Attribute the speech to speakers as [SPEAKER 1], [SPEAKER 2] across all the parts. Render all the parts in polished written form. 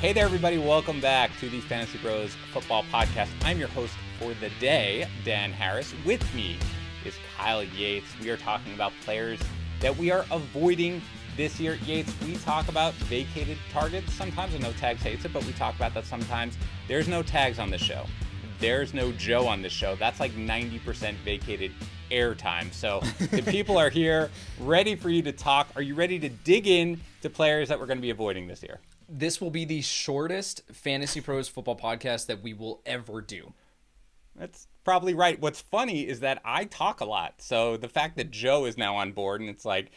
[SPEAKER 1] Hey there, everybody. Welcome back to the FantasyPros Football Podcast. I'm your host for the day, Dan Harris. With me is Kyle Yates. We are talking about players that we are avoiding this year. Yates, we talk about vacated targets. Sometimes, and No Tags hates it, but we talk about that sometimes. There's no tags on this show. There's no Joe on this show. That's like 90% vacated airtime. So the people are here, ready for you to talk. Are you ready to dig in to players that we're going to be avoiding this year?
[SPEAKER 2] This will be the shortest FantasyPros football podcast that we will ever do.
[SPEAKER 1] That's probably right. What's funny is that I talk a lot. So the fact that Joe is now on board and it's like,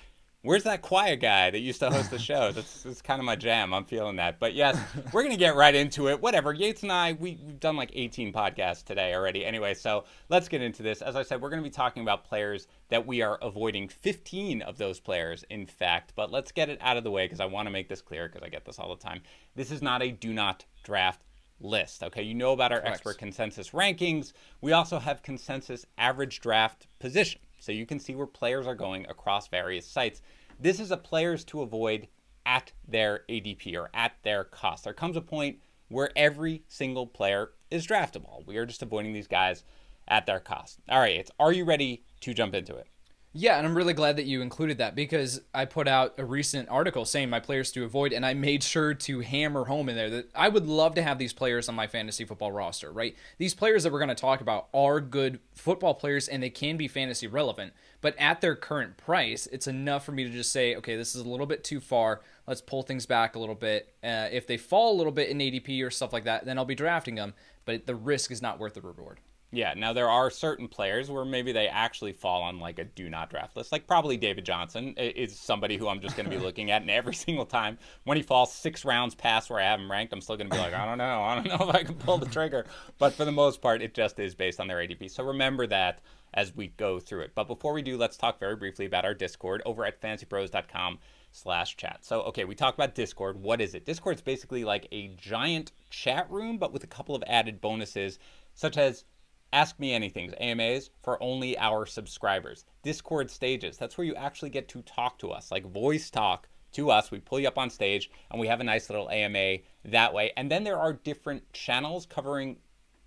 [SPEAKER 1] where's that quiet guy that used to host the show? That's kind of my jam. I'm feeling that. But yes, we're going to get right into it. Whatever. Yates and I, we've done like 18 podcasts today already. Anyway, so let's get into this. As I said, we're going to be talking about players that we are avoiding, 15 of those players, in fact. But let's get it out of the way because I want to make this clear because I get this all the time. This is not a do not draft list. Okay, you know about our expert consensus rankings. We also have consensus average draft position. So you can see where players are going across various sites. This is a players to avoid at their ADP or at their cost. There comes a point where every single player is draftable. We are just avoiding these guys at their cost. All right, are you ready to jump into it?
[SPEAKER 2] Yeah, and I'm really glad that you included that because I put out a recent article saying my players to avoid, and I made sure to hammer home in there that I would love to have these players on my fantasy football roster, right? These players that we're going to talk about are good football players, and they can be fantasy relevant, but at their current price, it's enough for me to just say, okay, this is a little bit too far. Let's pull things back a little bit. If they fall a little bit in ADP or stuff like that, then I'll be drafting them, but the risk is not worth the reward.
[SPEAKER 1] Yeah, now there are certain players where maybe they actually fall on like a do not draft list. Like probably David Johnson is somebody who I'm just going to be looking at, and every single time when he falls 6 rounds past where I have him ranked, I'm still going to be like, I don't know if I can pull the trigger. But for the most part, it just is based on their ADP. So remember that as we go through it. But before we do, let's talk very briefly about our Discord over at fantasypros.com/chat. So, okay, we talked about Discord. What is it? Discord's basically like a giant chat room, but with a couple of added bonuses, such as Ask Me Anythings, AMAs, for only our subscribers. Discord stages, that's where you actually get to talk to us, like voice talk to us. We pull you up on stage, and we have a nice little AMA that way. And then there are different channels covering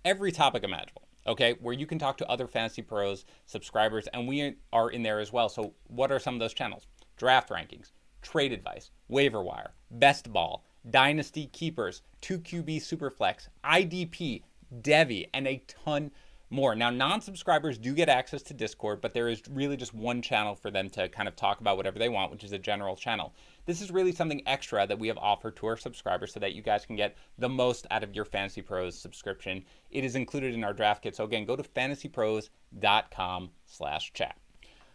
[SPEAKER 1] every topic imaginable, okay, where you can talk to other Fantasy Pros subscribers, and we are in there as well. So what are some of those channels? Draft rankings, trade advice, waiver wire, best ball, dynasty keepers, 2QB Superflex, IDP, Devi, and a ton more. Now, non-subscribers do get access to Discord, but there is really just one channel for them to kind of talk about whatever they want, which is a general channel. This is really something extra that we have offered to our subscribers so that you guys can get the most out of your Fantasy Pros subscription. It is included in our draft kit. So again, go to fantasypros.com/chat.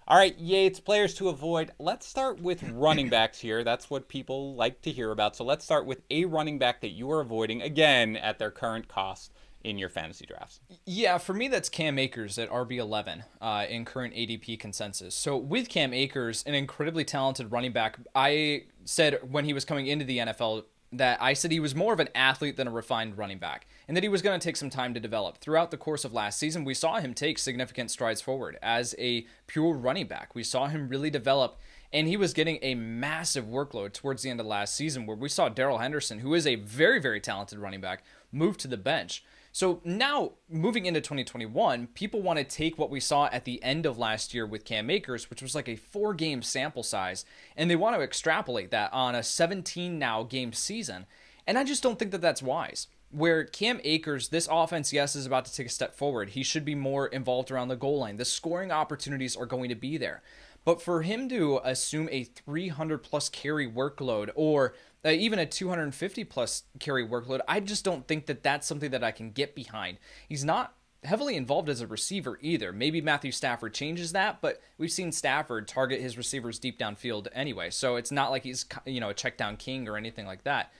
[SPEAKER 1] All right, Yates, players to avoid. Let's start with running backs here. That's what people like to hear about. So let's start with a running back that you are avoiding, again, at their current cost in your fantasy drafts.
[SPEAKER 2] Yeah, for me, that's Cam Akers at RB11 in current ADP consensus. So with Cam Akers, an incredibly talented running back, I said when he was coming into the NFL that I said he was more of an athlete than a refined running back, and that he was going to take some time to develop. Throughout the course of last season, we saw him take significant strides forward as a pure running back. We saw him really develop, and he was getting a massive workload towards the end of last season where we saw Darrell Henderson, who is a very, very talented running back, move to the bench. So now, moving into 2021, people want to take what we saw at the end of last year with Cam Akers, which was like a 4-game sample size, and they want to extrapolate that on a 17-game season. And I just don't think that that's wise. Where Cam Akers, this offense, yes, is about to take a step forward. He should be more involved around the goal line. The scoring opportunities are going to be there. But for him to assume a 300-plus carry workload or even a 250-plus carry workload, I just don't think that that's something that I can get behind. He's not heavily involved as a receiver either. Maybe Matthew Stafford changes that, but we've seen Stafford target his receivers deep downfield anyway, so it's not like he's a check down king or anything like that.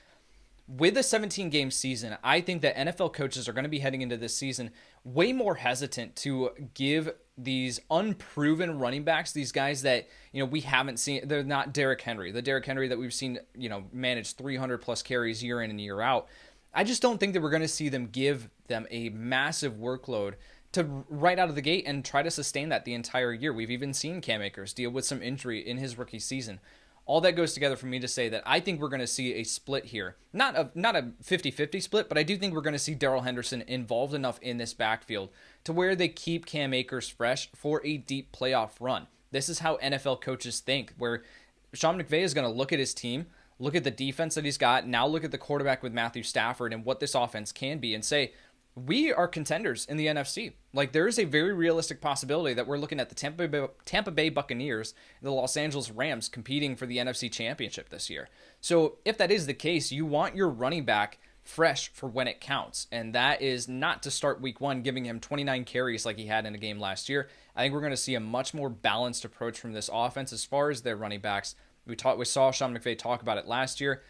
[SPEAKER 2] With a 17-game season, I think that NFL coaches are going to be heading into this season way more hesitant to give these unproven running backs, these guys that, we haven't seen. They're not Derrick Henry. The Derrick Henry that we've seen, manage 300-plus carries year in and year out. I just don't think that we're going to see them give them a massive workload to right out of the gate and try to sustain that the entire year. We've even seen Cam Akers deal with some injury in his rookie season. all that goes together for me to say that I think we're going to see a split here. Not a 50-50 split, but I do think we're going to see Darrell Henderson involved enough in this backfield to where they keep Cam Akers fresh for a deep playoff run. This is how NFL coaches think, where Sean McVay is going to look at his team, look at the defense that he's got, now look at the quarterback with Matthew Stafford and what this offense can be and say, we are contenders in the NFC. Like, there is a very realistic possibility that we're looking at the Tampa Bay Buccaneers and the Los Angeles Rams competing for the NFC Championship this year. So if that is the case, you want your running back fresh for when it counts. And that is not to start week one, giving him 29 carries like he had in a game last year. I think we're going to see a much more balanced approach from this offense as far as their running backs. We saw Sean McVay talk about it last year.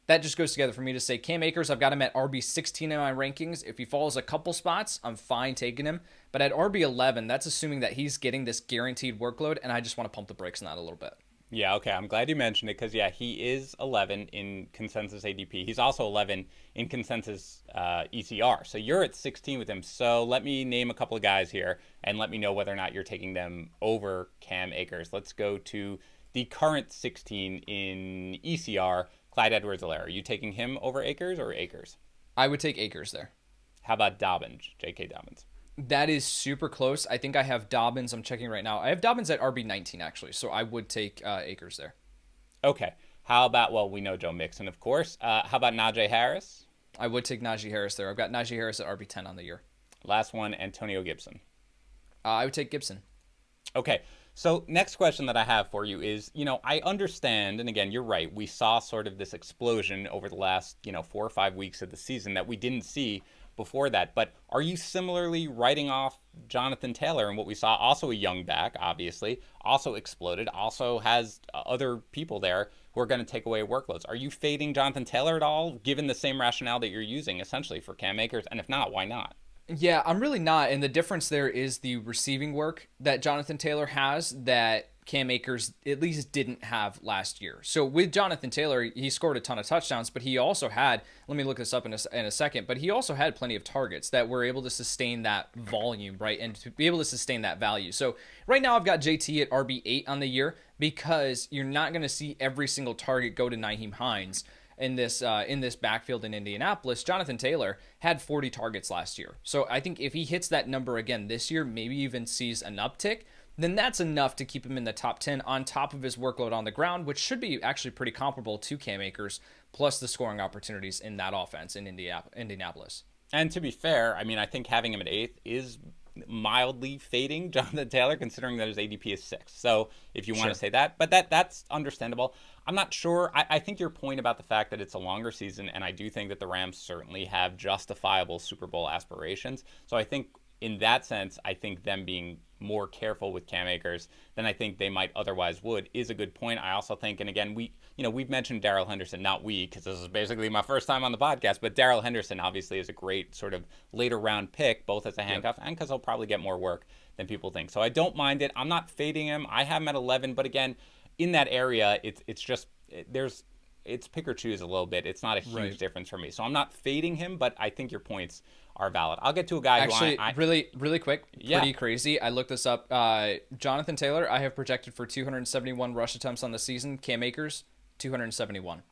[SPEAKER 2] That just goes together for me to say Cam Akers, I've got him at RB16 in my rankings. If he falls a couple spots, I'm fine taking him. But at RB11, that's assuming that he's getting this guaranteed workload, and I just want to pump the brakes on that a little bit.
[SPEAKER 1] Yeah, okay. I'm glad you mentioned it because, yeah, he is 11 in consensus ADP. He's also 11 in consensus ECR. So you're at 16 with him. So let me name a couple of guys here and let me know whether or not you're taking them over Cam Akers. Let's go to the current 16 in ECR, Clyde Edwards-Helaire. Are you taking him over Akers or Akers?
[SPEAKER 2] I would take Akers there.
[SPEAKER 1] How about Dobbins, J.K. Dobbins?
[SPEAKER 2] That is super close. I think I have Dobbins. I'm checking right now. I have Dobbins at RB19, actually, so I would take Akers there.
[SPEAKER 1] Okay. How about, well, we know Joe Mixon, of course. How about Najee Harris?
[SPEAKER 2] I would take Najee Harris there. I've got Najee Harris at RB10 on the year.
[SPEAKER 1] Last one, Antonio Gibson.
[SPEAKER 2] I would take Gibson.
[SPEAKER 1] Okay. So next question that I have for you is, I understand, and again, you're right, we saw sort of this explosion over the last, 4 or 5 weeks of the season that we didn't see before that. But are you similarly writing off Jonathan Taylor and what we saw? Also a young back, obviously, also exploded, also has other people there who are going to take away workloads. Are you fading Jonathan Taylor at all, given the same rationale that you're using essentially for Cam Akers? And if not, why not?
[SPEAKER 2] Yeah, I'm really not. And the difference there is the receiving work that Jonathan Taylor has that Cam Akers at least didn't have last year. So with Jonathan Taylor, he scored a ton of touchdowns, but he also had, let me look this up in a second, but he also had plenty of targets that were able to sustain that volume, right? And to be able to sustain that value. So right now I've got JT at RB8 on the year because you're not going to see every single target go to Nyheim Hines. In this backfield in Indianapolis, Jonathan Taylor had 40 targets last year. So I think if he hits that number again this year, maybe even sees an uptick, then that's enough to keep him in the top 10 on top of his workload on the ground, which should be actually pretty comparable to Cam Akers, plus the scoring opportunities in that offense in Indianapolis.
[SPEAKER 1] And to be fair, I mean, I think having him at 8th is mildly fading Jonathan Taylor, considering that his ADP is 6th. So if you want to say that, but that's understandable. I'm not sure. I think your point about the fact that it's a longer season, and I do think that the Rams certainly have justifiable Super Bowl aspirations. So I think in that sense, I think them being more careful with Cam Akers than I think they might otherwise would is a good point. I also think, and again, we've mentioned Darrell Henderson, not we, because this is basically my first time on the podcast, but Darrell Henderson obviously is a great sort of later round pick, both as a handcuff and because he'll probably get more work than people think. So I don't mind it. I'm not fading him. I have him at 11, but again, in that area, it's pick or choose a little bit. It's not a huge difference for me. So I'm not fading him, but I think your points are valid. I'll get to a guy
[SPEAKER 2] actually,
[SPEAKER 1] who
[SPEAKER 2] really quick, pretty crazy. I looked this up. Jonathan Taylor, I have projected for 271 rush attempts on the season. Cam Akers, 271.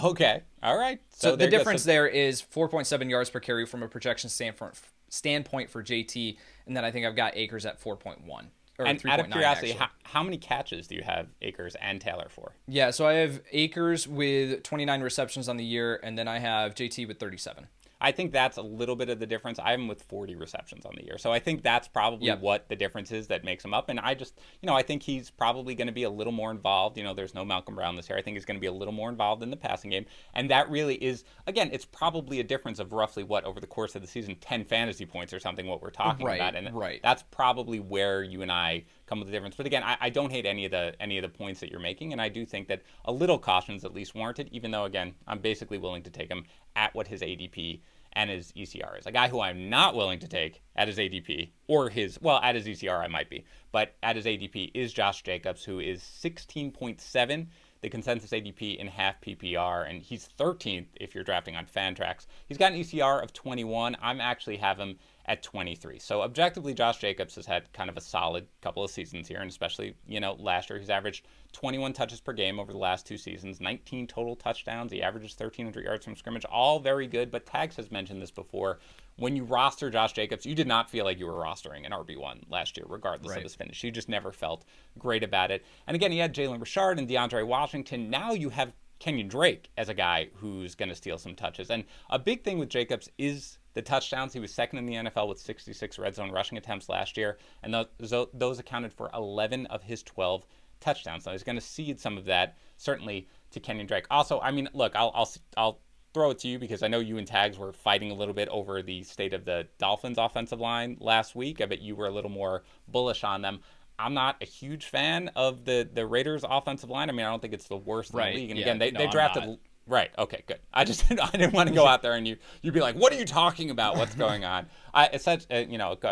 [SPEAKER 1] Okay. All right.
[SPEAKER 2] So the difference there is 4.7 yards per carry from a projection standpoint for JT, and then I think I've got Akers at 4.1.
[SPEAKER 1] And out of curiosity, how many catches do you have Akers and Taylor for?
[SPEAKER 2] Yeah, so I have Akers with 29 receptions on the year, and then I have JT with 37.
[SPEAKER 1] I think that's a little bit of the difference. I have him with 40 receptions on the year. So I think that's probably what the difference is that makes him up. And I just, I think he's probably going to be a little more involved. There's no Malcolm Brown this year. I think he's going to be a little more involved in the passing game. And that really is, again, it's probably a difference of roughly over the course of the season, 10 fantasy points or something, what we're talking about. And that's probably where you and I come with the difference. But again, I don't hate any of the points that you're making. And I do think that a little caution is at least warranted, even though, again, I'm basically willing to take him at what his ADP and his ECR is. A guy who I'm not willing to take at his ADP or at his ECR I might be, but at his ADP is Josh Jacobs, who is 16.7, the consensus ADP in half PPR, and he's 13th if you're drafting on Fantrax. He's got an ECR of 21. I'm actually have him at 23. So objectively, Josh Jacobs has had kind of a solid couple of seasons here, and especially, last year he's averaged 21 touches per game over the last 2 seasons, 19 total touchdowns. He averages 1,300 yards from scrimmage, all very good. But Tags has mentioned this before. When you roster Josh Jacobs, you did not feel like you were rostering an RB1 last year, regardless of his finish. You just never felt great about it. And again, he had Jalen Richard and DeAndre Washington. Now you have Kenyon Drake as a guy who's going to steal some touches. And a big thing with Jacobs is the touchdowns. He was second in the NFL with 66 red zone rushing attempts last year, and those accounted for 11 of his 12 touchdowns. Now he's going to cede some of that, certainly, to Kenyon Drake. Also, I mean, look, I'll throw it to you because I know you and Tags were fighting a little bit over the state of the Dolphins' offensive line last week. I bet you were a little more bullish on them. I'm not a huge fan of the Raiders' offensive line. I mean, I don't think it's the worst in the league. And again, they drafted. Right. Okay, good. I didn't want to go out there and you'd be like, what are you talking about? What's going on?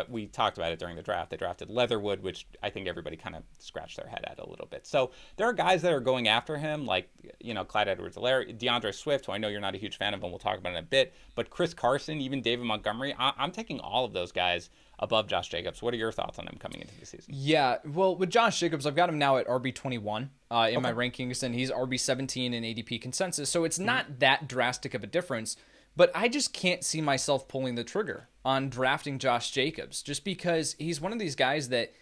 [SPEAKER 1] We talked about it during the draft. They drafted Leatherwood, which I think everybody kind of scratched their head at a little bit. So there are guys that are going after him, like, Clyde Edwards-Helaire, DeAndre Swift, who I know you're not a huge fan of, and we'll talk about in a bit. But Chris Carson, even David Montgomery, I'm taking all of those guys above Josh Jacobs. What are your thoughts on him coming into the season?
[SPEAKER 2] Yeah, well, with Josh Jacobs, I've got him now at RB21 in my rankings, and he's RB17 in ADP consensus. So it's not that drastic of a difference, but I just can't see myself pulling the trigger on drafting Josh Jacobs just because he's one of these guys that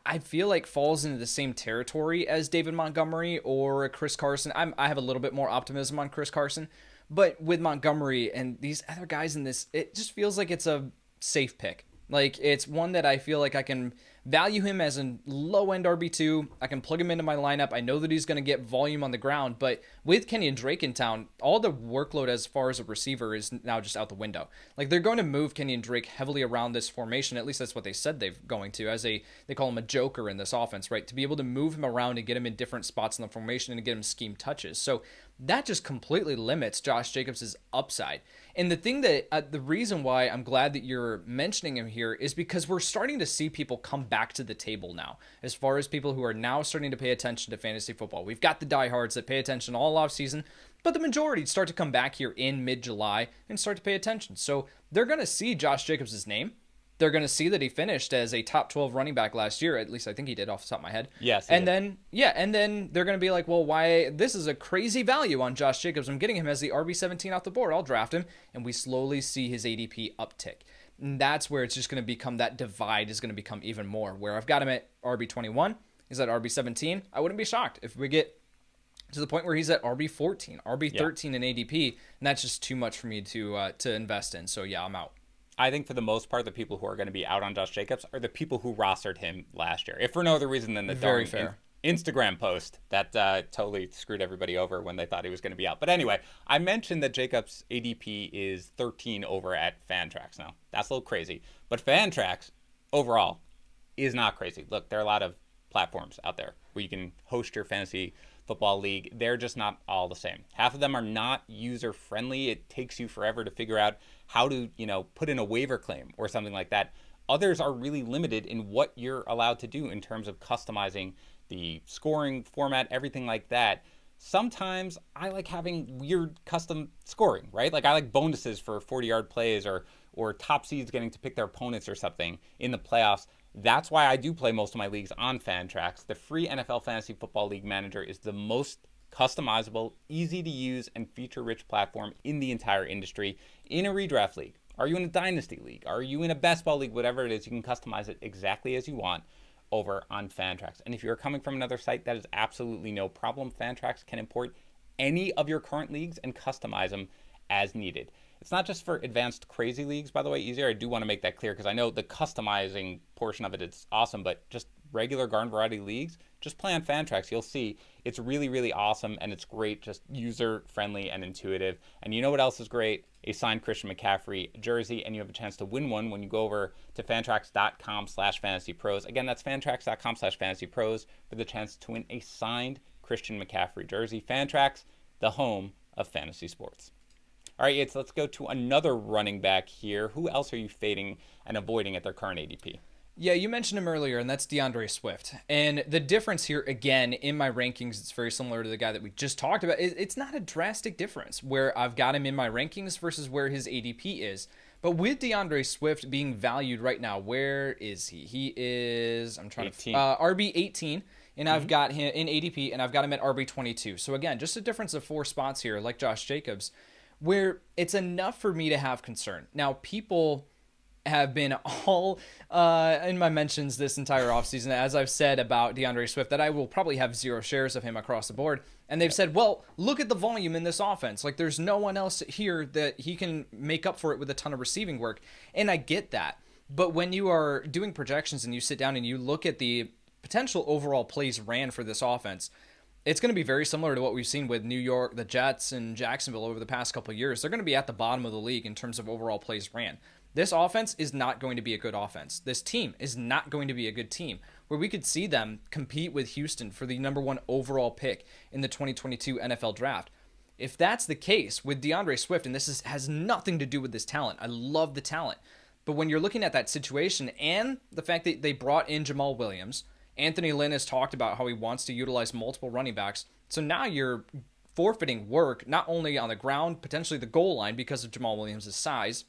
[SPEAKER 2] I feel like falls into the same territory as David Montgomery or Chris Carson. I have a little bit more optimism on Chris Carson, but with Montgomery and these other guys in this, it just feels like it's a safe pick. Like, it's one that I feel like I can value him as a low-end RB2. I can plug him into my lineup. I know that he's going to get volume on the ground, but with Kenyon Drake in town, all the workload as far as a receiver is now just out the window. Like, they're going to move Kenyon Drake heavily around this formation. At least that's what they said they're going to, they call him a joker in this offense, right? To be able to move him around and get him in different spots in the formation and get him scheme touches. So that just completely limits Josh Jacobs' upside. And the thing that, the reason why I'm glad that you're mentioning him here is because we're starting to see people come back to the table now, as far as people who are now starting to pay attention to fantasy football. We've got the diehards that pay attention all offseason, but the majority start to come back here in mid-July and start to pay attention. So they're going to see Josh Jacobs' name. They're going to see that he finished as a top 12 running back last year. At least I think he did off the top of my head.
[SPEAKER 1] Yes.
[SPEAKER 2] And then they're going to be like, well, why? This is a crazy value on Josh Jacobs. I'm getting him as the RB17 off the board. I'll draft him. And we slowly see his ADP uptick. And that's where it's just going to become, that divide is going to become even more. Where I've got him at RB21, he's at RB17. I wouldn't be shocked if we get to the point where he's at RB14, RB13 in ADP. And that's just too much for me to invest in. So yeah, I'm out.
[SPEAKER 1] I think for the most part, the people who are going to be out on Josh Jacobs are the people who rostered him last year, if for no other reason than the
[SPEAKER 2] Very fair.
[SPEAKER 1] Instagram post that totally screwed everybody over when they thought he was going to be out. But anyway, I mentioned that Jacobs' ADP is 13 over at Fantrax now. That's a little crazy. But Fantrax, overall, is not crazy. Look, there are a lot of platforms out there where you can host your fantasy football league. They're just not all the same. Half of them are not user-friendly. It takes you forever to figure out how to, put in a waiver claim or something like that. Others are really limited in what you're allowed to do in terms of customizing the scoring format, everything like that. Sometimes I like having weird custom scoring, right? Like I like bonuses for 40-yard plays or top seeds getting to pick their opponents or something in the playoffs. That's why I do play most of my leagues on Fantrax. The free NFL Fantasy Football League Manager is the most customizable, easy to use, and feature-rich platform in the entire industry. In a redraft league, are you in a dynasty league, are you in a best ball league, whatever it is, you can customize it exactly as you want over on Fantrax. And if you're coming from another site, that is absolutely no problem. Fantrax can import any of your current leagues and customize them as needed. It's not just for advanced crazy leagues, by the way, easier. I do want to make that clear because I know the customizing portion of it is awesome, but just regular garden variety leagues, just play on Fantrax. You'll see it's really, really awesome, and it's great, just user-friendly and intuitive. And you know what else is great? A signed Christian McCaffrey jersey, and you have a chance to win one when you go over to fantrax.com/fantasypros. Again, that's fantrax.com/fantasypros for the chance to win a signed Christian McCaffrey jersey. Fantrax, the home of fantasy sports. All right, Yates, let's go to another running back here. Who else are you fading and avoiding at their current ADP?
[SPEAKER 2] Yeah, you mentioned him earlier, and that's DeAndre Swift. And the difference here, again, in my rankings, it's very similar to the guy that we just talked about. It's not a drastic difference where I've got him in my rankings versus where his ADP is. But with DeAndre Swift being valued right now, where is he? He is, I'm trying
[SPEAKER 1] 18.
[SPEAKER 2] to, RB 18, and I've got him in ADP, and I've got him at RB 22. So again, just a difference of 4 spots here, like Josh Jacobs, where it's enough for me to have concern. Now, people have been all in my mentions this entire offseason, as I've said about DeAndre Swift, that I will probably have 0 shares of him across the board. And they've said, well, look at the volume in this offense. Like, there's no one else here that he can make up for it with a ton of receiving work. And I get that. But when you are doing projections and you sit down and you look at the potential overall plays ran for this offense, it's going to be very similar to what we've seen with New York, the Jets, and Jacksonville over the past couple of years. They're going to be at the bottom of the league in terms of overall plays ran. This offense is not going to be a good offense. This team is not going to be a good team, where we could see them compete with Houston for the number 1 overall pick in the 2022 NFL Draft. If that's the case with DeAndre Swift, and this has nothing to do with this talent, I love the talent, but when you're looking at that situation and the fact that they brought in Jamal Williams, Anthony Lynn has talked about how he wants to utilize multiple running backs, so now you're forfeiting work not only on the ground, potentially the goal line because of Jamal Williams' size,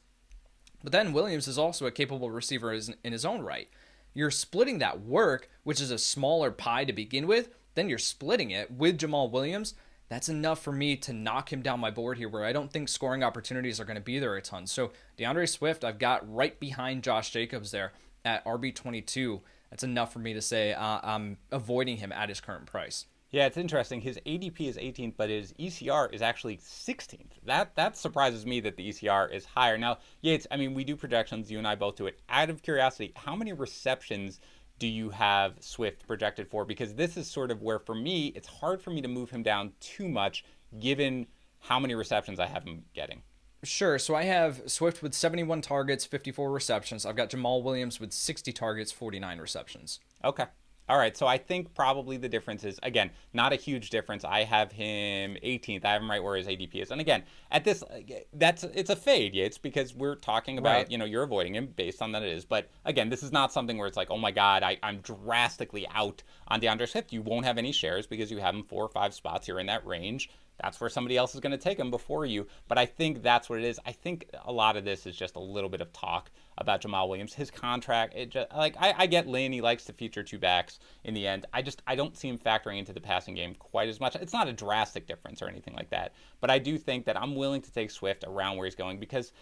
[SPEAKER 2] but then Williams is also a capable receiver in his own right. You're splitting that work, which is a smaller pie to begin with, then you're splitting it with Jamal Williams. That's enough for me to knock him down my board here, where I don't think scoring opportunities are going to be there a ton. So DeAndre Swift, I've got right behind Josh Jacobs there at RB22. That's enough for me to say I'm avoiding him at his current price.
[SPEAKER 1] Yeah, it's interesting. His ADP is 18th, but his ECR is actually 16th. That surprises me that the ECR is higher. Now, Yates, I mean, we do projections. You and I both do it. Out of curiosity, how many receptions do you have Swift projected for? Because this is sort of where, for me, it's hard for me to move him down too much, given how many receptions I have him getting.
[SPEAKER 2] Sure. So I have Swift with 71 targets, 54 receptions. I've got Jamal Williams with 60 targets, 49 receptions.
[SPEAKER 1] Okay. All right, so I think probably the difference is, again, not a huge difference. I have him 18th. I have him right where his ADP is. And again, at this, it's a fade, Yates, because we're talking about,
[SPEAKER 2] Right.
[SPEAKER 1] You're avoiding him based on that it is. But again, this is not something where it's like, oh my God, I'm drastically out on DeAndre Swift. You won't have any shares because you have him 4 or 5 spots here in that range. That's where somebody else is going to take him before you. But I think that's what it is. I think a lot of this is just a little bit of talk about Jamal Williams. His contract, I get Lynn. He likes to feature 2 backs in the end. I don't see him factoring into the passing game quite as much. It's not a drastic difference or anything like that. But I do think that I'm willing to take Swift around where he's going, because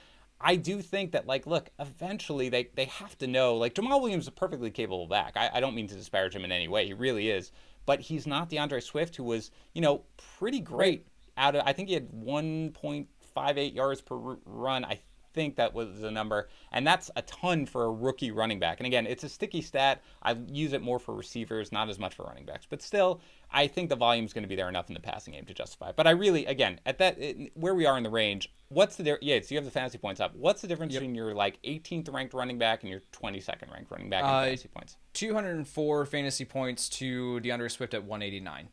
[SPEAKER 1] I do think that, look, eventually they have to know, Jamal Williams is a perfectly capable back. I don't mean to disparage him in any way. He really is. But he's not DeAndre Swift, who was, pretty great I think he had 1.58 yards per run. I think that was the number. And that's a ton for a rookie running back. And again, it's a sticky stat. I use it more for receivers, not as much for running backs. But still, I think the volume is going to be there enough in the passing game to justify it. But I really, again, where we are in the range, what's the difference? Yeah, so you have the fantasy points up. What's the difference between your 18th ranked running back and your 22nd ranked running back in fantasy points?
[SPEAKER 2] 204 fantasy points to DeAndre Swift at 189.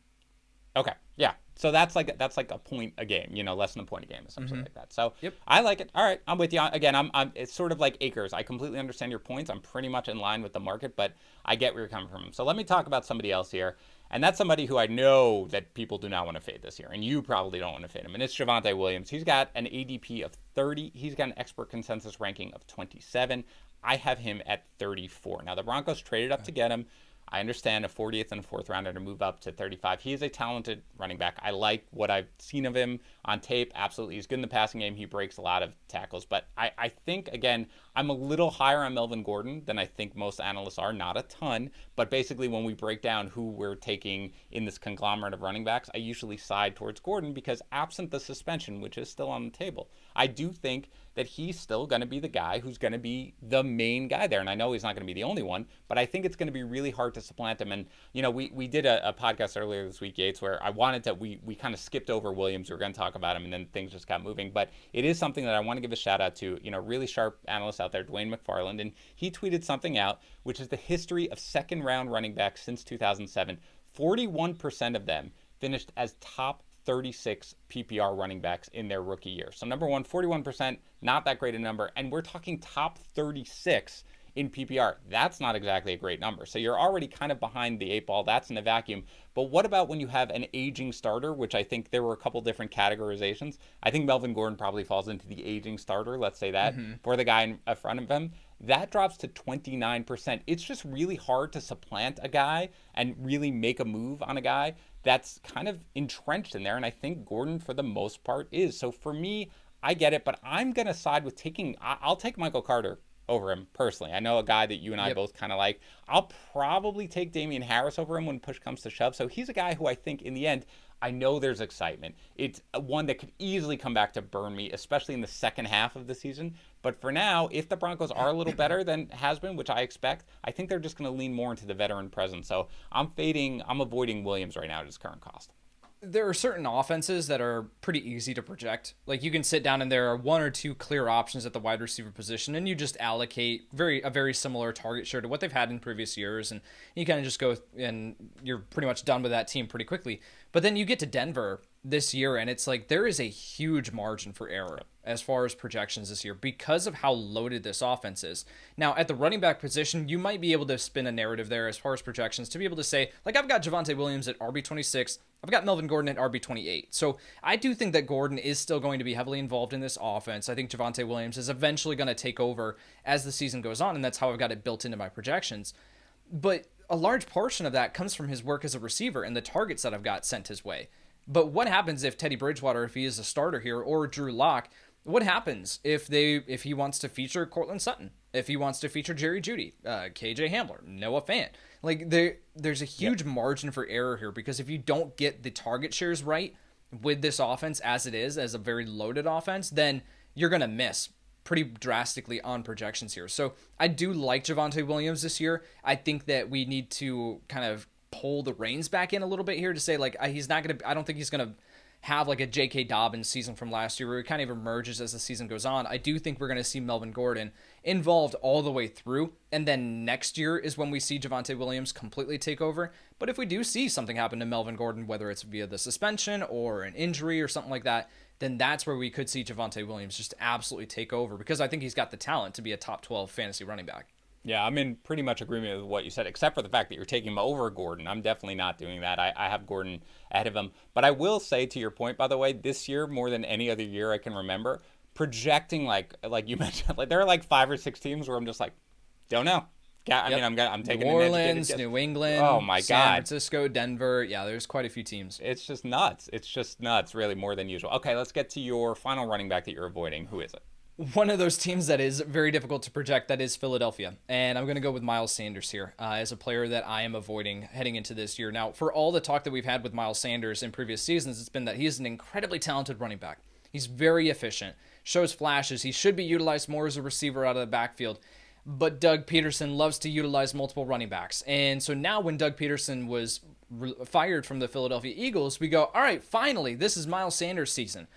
[SPEAKER 1] Okay, yeah. So that's like a point a game, less than a point a game or something like that. So I like it. All right, I'm with you. Again, it's sort of like Akers. I completely understand your points. I'm pretty much in line with the market, but I get where you're coming from. So let me talk about somebody else here. And that's somebody who I know that people do not want to fade this year, and you probably don't want to fade him. And it's Javonte Williams. He's got an ADP of 30. He's got an expert consensus ranking of 27. I have him at 34. Now, the Broncos traded up to get him. I understand a 40th and a 4th rounder to move up to 35. He is a talented running back. I like what I've seen of him on tape. Absolutely. He's good in the passing game. He breaks a lot of tackles. But I think, again, I'm a little higher on Melvin Gordon than I think most analysts are. Not a ton. But basically, when we break down who we're taking in this conglomerate of running backs, I usually side towards Gordon because absent the suspension, which is still on the table, I do think that he's still going to be the guy who's going to be the main guy there. And I know he's not going to be the only one, but I think it's going to be really hard to supplant him. And, we did a podcast earlier this week, Yates, where I wanted to, we kind of skipped over Williams. We were going to talk about him, and then things just got moving. But it is something that I want to give a shout out to, really sharp analyst out there, Dwayne McFarland. And he tweeted something out, which is the history of second round running backs since 2007. 41% of them finished as top 36 PPR running backs in their rookie year. So number one, 41%, not that great a number. And we're talking top 36 in PPR. That's not exactly a great number. So you're already kind of behind the eight ball. That's in a vacuum. But what about when you have an aging starter, which I think there were a couple different categorizations. I think Melvin Gordon probably falls into the aging starter, let's say that, for the guy in front of him. That drops to 29%. It's just really hard to supplant a guy and really make a move on a guy that's kind of entrenched in there. And I think Gordon, for the most part, is. So for me, I get it, but I'm going to side with I'll take Michael Carter over him personally. I know a guy that you and I both kind of like. I'll probably take Damian Harris over him when push comes to shove. So he's a guy who I think in the end, I know there's excitement. It's one that could easily come back to burn me, especially in the second half of the season. But for now, if the Broncos are a little better than has been, which I expect, I think they're just going to lean more into the veteran presence. So I'm avoiding Williams right now at his current cost.
[SPEAKER 2] There are certain offenses that are pretty easy to project. Like you can sit down and there are one or two clear options at the wide receiver position, and you just allocate a very similar target share to what they've had in previous years, and you kind of just go and you're pretty much done with that team pretty quickly. But then you get to Denver this year, and it's like there is a huge margin for error as far as projections this year because of how loaded this offense is. Now, at the running back position, you might be able to spin a narrative there as far as projections to be able to say, like, I've got Javonte Williams at RB26, I've got Melvin Gordon at RB28. So I do think that Gordon is still going to be heavily involved in this offense. I think Javonte Williams is eventually going to take over as the season goes on, and that's how I've got it built into my projections. But a large portion of that comes from his work as a receiver and the targets that I've got sent his way. But what happens if Teddy Bridgewater, if he is a starter here, or Drew Lock, what happens if he wants to feature Cortland Sutton, if he wants to feature Jerry Jeudy, KJ Hamler, Noah Fant? Like there's a huge margin for error here because if you don't get the target shares right with this offense as it is, as a very loaded offense, then you're going to miss pretty drastically on projections here. So I do like Javonte Williams this year. I think that we need to kind of pull the reins back in a little bit here to say, like, he's not going to, I don't think he's going to have like a J.K. Dobbins season from last year where he kind of emerges as the season goes on. I do think we're going to see Melvin Gordon involved all the way through, and then next year is when we see Javonte Williams completely take over. But if we do see something happen to Melvin Gordon, whether it's via the suspension or an injury or something like that, then that's where we could see Javonte Williams just absolutely take over because I think he's got the talent to be a top 12 fantasy running back.
[SPEAKER 1] Yeah, I'm in pretty much agreement with what you said, except for the fact that you're taking him over Gordon. I'm definitely not doing that. I have Gordon ahead of him. But I will say, to your point, by the way, this year, more than any other year I can remember, projecting like you mentioned, like there are like 5 or 6 teams where I'm just like, don't know. I mean, I'm taking
[SPEAKER 2] New Orleans, New England,
[SPEAKER 1] oh my
[SPEAKER 2] San
[SPEAKER 1] God,
[SPEAKER 2] Francisco, Denver. Yeah, there's quite a few teams.
[SPEAKER 1] It's just nuts. It's just nuts, really, more than usual. Okay, let's get to your final running back that you're avoiding. Who is it?
[SPEAKER 2] One of those teams that is very difficult to project, that is Philadelphia. And I'm going to go with Miles Sanders here as a player that I am avoiding heading into this year. Now, for all the talk that we've had with Miles Sanders in previous seasons, it's been that he is an incredibly talented running back. He's very efficient, shows flashes. He should be utilized more as a receiver out of the backfield. But Doug Peterson loves to utilize multiple running backs. And so now when Doug Peterson was fired from the Philadelphia Eagles, we go, all right, finally, this is Miles Sanders' season.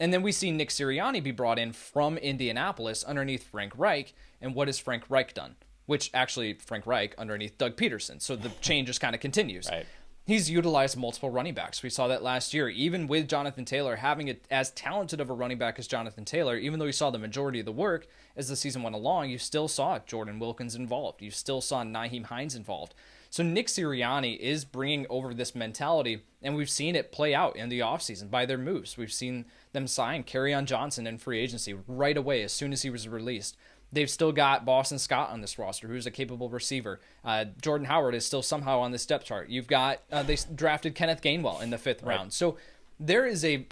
[SPEAKER 2] And then we see Nick Sirianni be brought in from Indianapolis underneath Frank Reich. And what has Frank Reich done? Which actually, Frank Reich underneath Doug Peterson. So the chain just kind of continues.
[SPEAKER 1] Right.
[SPEAKER 2] He's utilized multiple running backs. We saw that last year, even with Jonathan Taylor having as talented of a running back as Jonathan Taylor, even though you saw the majority of the work as the season went along, you still saw Jordan Wilkins involved. You still saw Nyheim Hines involved. So Nick Sirianni is bringing over this mentality, and we've seen it play out in the offseason by their moves. We've seen them sign Kerryon Johnson in free agency right away as soon as he was released. They've still got Boston Scott on this roster, who's a capable receiver. Jordan Howard is still somehow on this depth chart. You've got, they drafted Kenneth Gainwell in the 5th round. So there is a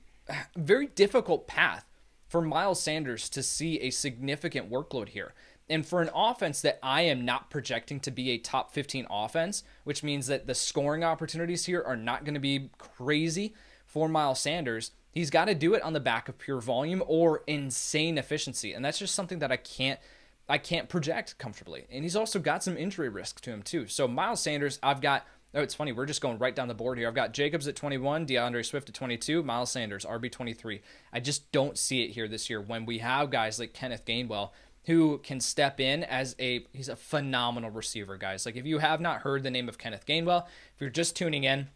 [SPEAKER 2] very difficult path for Miles Sanders to see a significant workload here. And for an offense that I am not projecting to be a top 15 offense, which means that the scoring opportunities here are not going to be crazy for Miles Sanders, he's got to do it on the back of pure volume or insane efficiency. And that's just something that I can't project comfortably. And he's also got some injury risk to him too. So Miles Sanders, I've got, oh, it's funny, we're just going right down the board here. I've got Jacobs at 21, DeAndre Swift at 22, Miles Sanders, RB23. I just don't see it here this year when we have guys like Kenneth Gainwell who can step in as he's a phenomenal receiver, guys. Like, if you have not heard the name of Kenneth Gainwell, if you're just tuning in,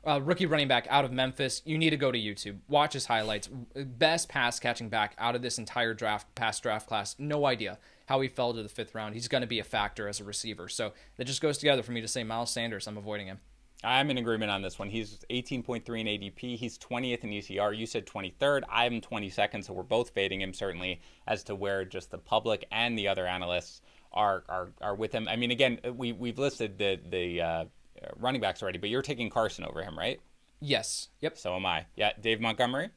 [SPEAKER 2] rookie running back out of Memphis. You need to go to YouTube, watch his highlights. Best pass catching back out of this entire past draft class. No idea how he fell to the 5th round. He's going to be a factor as a receiver. So that just goes together for me to say Miles Sanders. I'm avoiding him.
[SPEAKER 1] I'm in agreement on this one. He's 18.3 in ADP. He's 20th in ECR. You said 23rd. I'm 22nd, so we're both fading him, certainly, as to where just the public and the other analysts are with him. I mean, again, we've listed the running backs already, but you're taking Carson over him, right?
[SPEAKER 2] Yes. Yep.
[SPEAKER 1] So am I. Yeah, Dave Montgomery?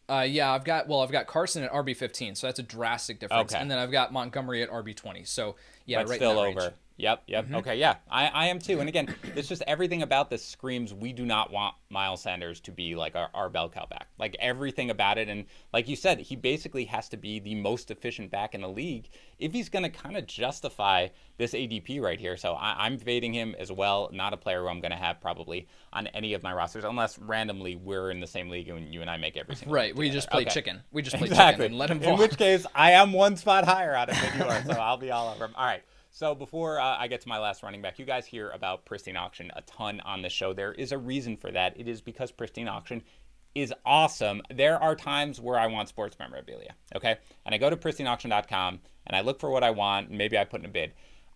[SPEAKER 2] Yeah, I've got Carson at RB15, so that's a drastic difference.
[SPEAKER 1] Okay.
[SPEAKER 2] And then I've got Montgomery at RB20. So, yeah,
[SPEAKER 1] but
[SPEAKER 2] right
[SPEAKER 1] still
[SPEAKER 2] in that
[SPEAKER 1] over.
[SPEAKER 2] range.
[SPEAKER 1] Yep. Mm-hmm. Okay, yeah. I am too. And again, it's just everything about this screams we do not want Miles Sanders to be like our bell cow back. Like everything about it. And like you said, he basically has to be the most efficient back in the league if he's going to kind of justify this ADP right here. So I'm fading him as well. Not a player who I'm going to have probably on any of my rosters, unless randomly we're in the same league and you and I make every single
[SPEAKER 2] right. We
[SPEAKER 1] together.
[SPEAKER 2] just play chicken. We just play
[SPEAKER 1] exactly.
[SPEAKER 2] chicken and let him fall.
[SPEAKER 1] In which case, I am one spot higher on him than you are, so I'll be all over him. All right. So before I get to my last running back, you guys hear about Pristine Auction a ton on this show. There is a reason for that. It is because Pristine Auction is awesome. There are times where I want sports memorabilia, okay? And I go to pristineauction.com and I look for what I want, and maybe I put in a bid.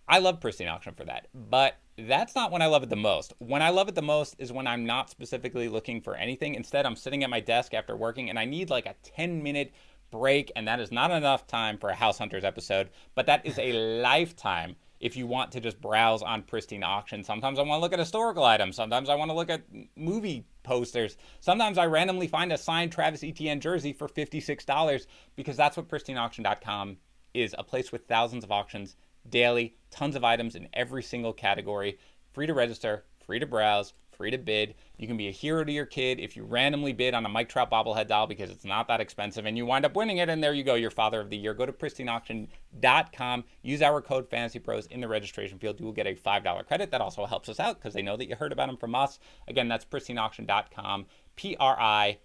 [SPEAKER 1] I love Pristine Auction for that, but that's not when I love it the most. When I love it the most is when I'm not specifically looking for anything. Instead, I'm sitting at my desk after working and I need like a 10-minute break, and that is not enough time for a House Hunters episode, but that is a lifetime if you want to just browse on Pristine Auction. Sometimes I want to look at historical items. Sometimes I want to look at movie posters. Sometimes I randomly find a signed Travis Etienne jersey for $56 because that's what pristineauction.com is, a place with thousands of auctions daily, tons of items in every single category, free to register, free to browse, free to bid. You can be a hero to your kid if you randomly bid on a Mike Trout bobblehead doll because it's not that expensive and you wind up winning it, and there you go, you're Father of the Year. Go to pristineauction.com, use our code FantasyPros in the registration field. You will get a $5 credit. That also helps us out because they know that you heard about them from us. Again, that's pristineauction.com, PRISTINE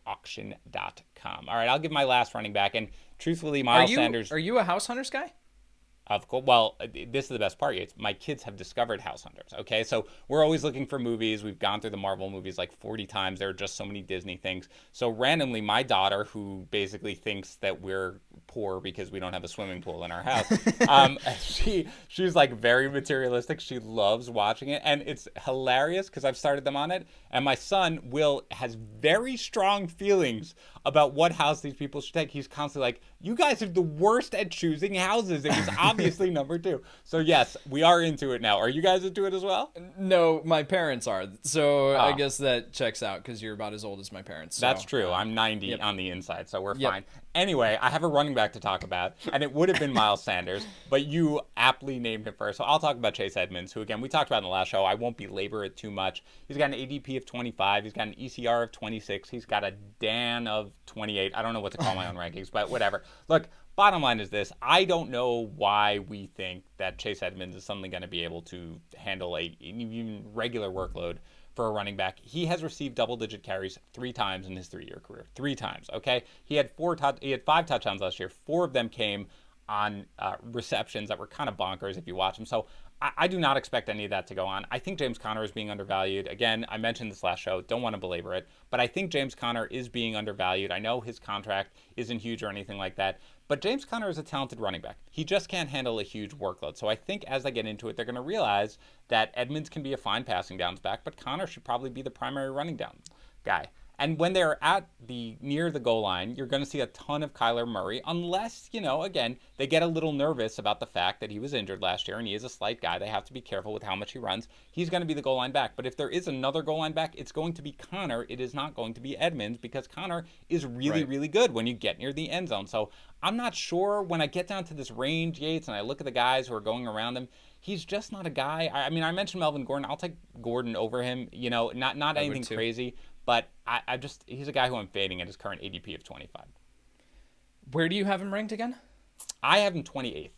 [SPEAKER 1] auction.com. All right, I'll give my last running back, and truthfully, Miles Sanders.
[SPEAKER 2] Are you a House Hunters guy?
[SPEAKER 1] Of course. Well, this is the best part, Yates. My kids have discovered House Hunters, okay? So we're always looking for movies. We've gone through the Marvel movies like 40 times. There are just so many Disney things. So randomly, my daughter, who basically thinks that we're poor because we don't have a swimming pool in our house, she's like very materialistic. She loves watching it, and it's hilarious because I've started them on it. And my son, Will, has very strong feelings about what house these people should take. He's constantly like, you guys are the worst at choosing houses. It was obviously number 2. So yes, we are into it now. Are you guys into it as well?
[SPEAKER 2] No, my parents are. So I guess that checks out because you're about as old as my parents. So.
[SPEAKER 1] That's true. I'm 90 on the inside, so we're fine. Anyway, I have a running back to talk about, and it would have been Miles Sanders, but you aptly named him first. So I'll talk about Chase Edmonds, who, again, we talked about in the last show. I won't belabor it too much. He's got an ADP of 25. He's got an ECR of 26. He's got a DAN of 28. I don't know what to call my own rankings, but whatever. Look, bottom line is this. I don't know why we think that Chase Edmonds is suddenly going to be able to handle a even regular workload for a running back. He has received double-digit carries 3 times in his 3-year career. 3 times, okay? He had 5 touchdowns last year. 4 of them came on receptions that were kind of bonkers if you watch them. So I do not expect any of that to go on. I think James Conner is being undervalued. Again, I mentioned this last show. Don't want to belabor it. But I think James Conner is being undervalued. I know his contract isn't huge or anything like that. But James Conner is a talented running back. He just can't handle a huge workload. So I think as they get into it, they're going to realize that Edmonds can be a fine passing downs back, but Conner should probably be the primary running down guy. And when they're at near the goal line, you're going to see a ton of Kyler Murray, unless, again, they get a little nervous about the fact that he was injured last year and he is a slight guy. They have to be careful with how much he runs. He's going to be the goal line back. But if there is another goal line back, it's going to be Conner. It is not going to be Edmonds because Conner is really, really good when you get near the end zone. So I'm not sure when I get down to this range, Yates, and I look at the guys who are going around him, he's just not a guy. I mean, I mentioned Melvin Gordon. I'll take Gordon over him, not anything crazy. But he's a guy who I'm fading at his current ADP of 25.
[SPEAKER 2] Where do you have him ranked again?
[SPEAKER 1] I have him 28th.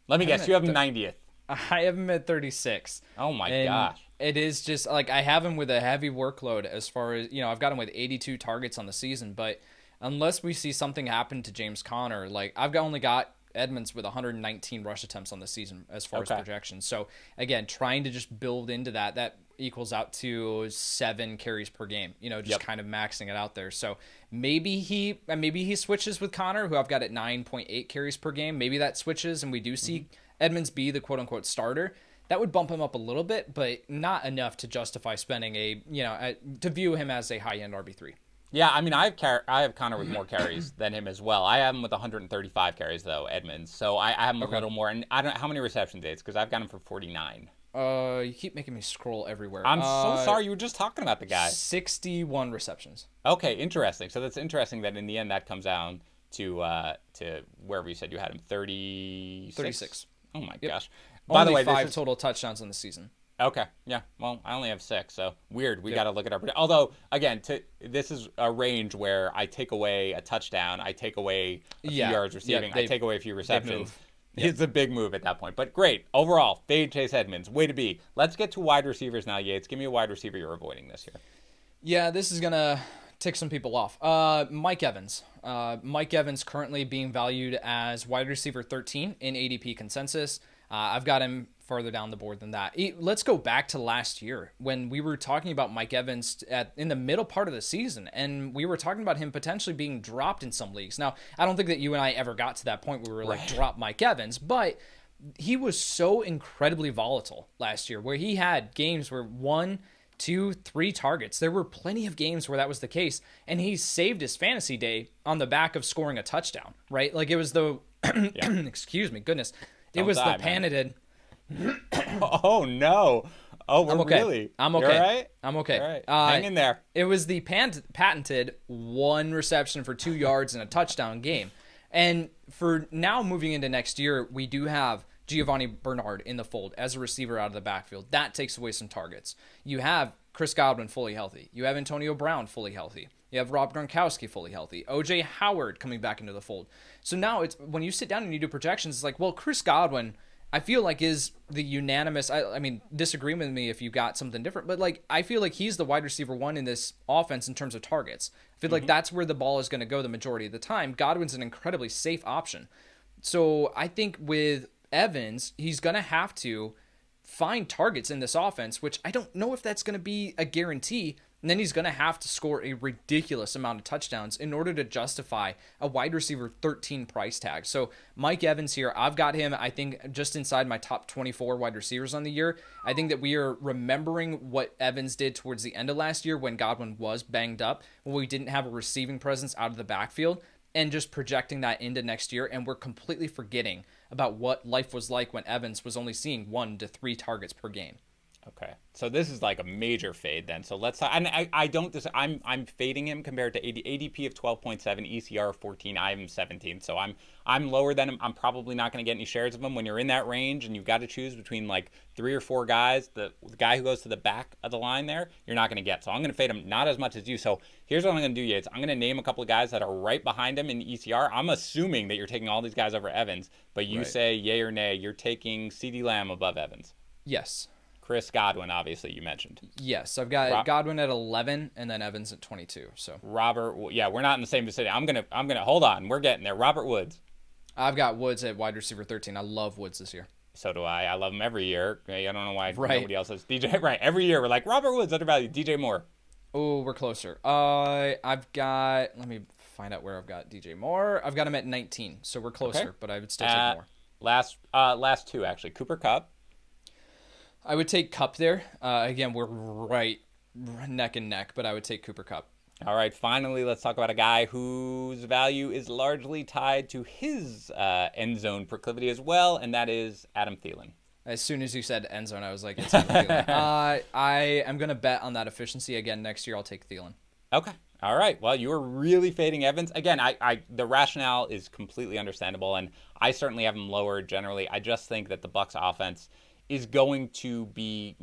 [SPEAKER 1] Let me guess, you have him 90th.
[SPEAKER 2] I have him at 36.
[SPEAKER 1] Oh my gosh.
[SPEAKER 2] It is just like I have him with a heavy workload as far as, I've got him with 82 targets on the season. But unless we see something happen to James Conner, like I've only got Edmonds with 119 rush attempts on the season as far as projections. So again, trying to just build into that equals out to 7 carries per game, just
[SPEAKER 1] Yep.
[SPEAKER 2] kind of maxing it out there. So maybe he switches with Connor, who I've got at 9.8 carries per game. Maybe that switches and we do see Edmonds be the quote unquote starter. That would bump him up a little bit, but not enough to justify spending to view him as a high end RB3.
[SPEAKER 1] Yeah, I mean, I have Connor with more carries than him as well. I have him with 135 carries, though, Edmonds. So I have him a little more. And I don't know how many reception dates, because I've got him for 49.
[SPEAKER 2] You keep making me scroll everywhere.
[SPEAKER 1] I'm so sorry. You were just talking about the guy.
[SPEAKER 2] 61 receptions.
[SPEAKER 1] Okay, interesting. So that's interesting that in the end that comes down to wherever you said you had him, 36. Oh, my gosh.
[SPEAKER 2] By the way, 5 total touchdowns in the season.
[SPEAKER 1] Okay, yeah. Well, I only have 6, so weird. We got to look at our. Although, again, this is a range where I take away a touchdown, I take away a few yards receiving, I take away a few receptions. It's a big move at that point. But great. Overall, fade Chase Edmonds. Way to be. Let's get to wide receivers now, Yates. Give me a wide receiver you're avoiding this year.
[SPEAKER 2] Yeah, this is going to tick some people off. Mike Evans. Mike Evans currently being valued as wide receiver 13 in ADP consensus. I've got him further down the board than that. Let's go back to last year when we were talking about Mike Evans in the middle part of the season, and we were talking about him potentially being dropped in some leagues. Now, I don't think that you and I ever got to that point where we were like, drop Mike Evans, but he was so incredibly volatile last year where he had games where 1, 2, 3 targets. There were plenty of games where that was the case, and he saved his fantasy day on the back of scoring a touchdown, right? Like it was the, excuse me, goodness. It was the patented.
[SPEAKER 1] Oh no! Oh, we're
[SPEAKER 2] okay.
[SPEAKER 1] really.
[SPEAKER 2] I'm okay.
[SPEAKER 1] You're all right?
[SPEAKER 2] I'm okay.
[SPEAKER 1] All right. Hang in there.
[SPEAKER 2] It was the patented 1 reception for 2 yards and a touchdown game. And for now, moving into next year, we do have Giovanni Bernard in the fold as a receiver out of the backfield. That takes away some targets. You have Chris Godwin fully healthy. You have Antonio Brown fully healthy. You have Rob Gronkowski fully healthy. OJ Howard coming back into the fold. So now it's when you sit down and you do projections, it's like, well, Chris Godwin, I feel like is the unanimous. I mean, disagree with me if you got something different, but like I feel like he's the wide receiver 1 in this offense in terms of targets. I feel like that's where the ball is going to go the majority of the time. Godwin's an incredibly safe option. So I think with Evans, he's going to have to find targets in this offense, which I don't know if that's going to be a guarantee. And then he's going to have to score a ridiculous amount of touchdowns in order to justify a wide receiver 13 price tag. So Mike Evans here, I've got him, I think, just inside my top 24 wide receivers on the year. I think that we are remembering what Evans did towards the end of last year when Godwin was banged up, when we didn't have a receiving presence out of the backfield, and just projecting that into next year. And we're completely forgetting about what life was like when Evans was only seeing 1 to 3 targets per game.
[SPEAKER 1] Okay, so this is like a major fade then. So let's. And I don't. I'm fading him compared to ADP of 12.7, ECR of 14. I am 17, so I'm lower than him. I'm probably not going to get any shares of him. When you're in that range and you've got to choose between like 3 or 4 guys, the guy who goes to the back of the line there, you're not going to get. So I'm going to fade him not as much as you. So here's what I'm going to do, Yates. I'm going to name a couple of guys that are right behind him in ECR. I'm assuming that you're taking all these guys over Evans, but you say yay or nay. You're taking CeeDee Lamb above Evans.
[SPEAKER 2] Yes.
[SPEAKER 1] Chris Godwin, obviously, you mentioned.
[SPEAKER 2] Yes, I've got Godwin at 11 and then Evans at 22. So
[SPEAKER 1] Robert, yeah, we're not in the same vicinity. I'm gonna hold on. We're getting there. Robert Woods.
[SPEAKER 2] I've got Woods at wide receiver 13. I love Woods this year.
[SPEAKER 1] So do I. I love him every year. I don't know why nobody else says DJ. Right, every year we're like Robert Woods undervalued. DJ Moore.
[SPEAKER 2] Oh, we're closer. I've got. Let me find out where I've got DJ Moore. I've got him at 19, so we're closer. But I would still take more.
[SPEAKER 1] Last 2 actually. Cooper Kupp.
[SPEAKER 2] I would take Kupp there. Again, we're right neck and neck, but I would take Cooper Kupp.
[SPEAKER 1] All right, finally, let's talk about a guy whose value is largely tied to his end zone proclivity as well, and that is Adam Thielen.
[SPEAKER 2] As soon as you said end zone, I was like, it's Adam Thielen. I am going to bet on that efficiency again next year. I'll take Thielen.
[SPEAKER 1] Okay. All right. Well, you were really fading Evans. Again, the rationale is completely understandable, and I certainly have him lower generally. I just think that the Bucs offense is going to be,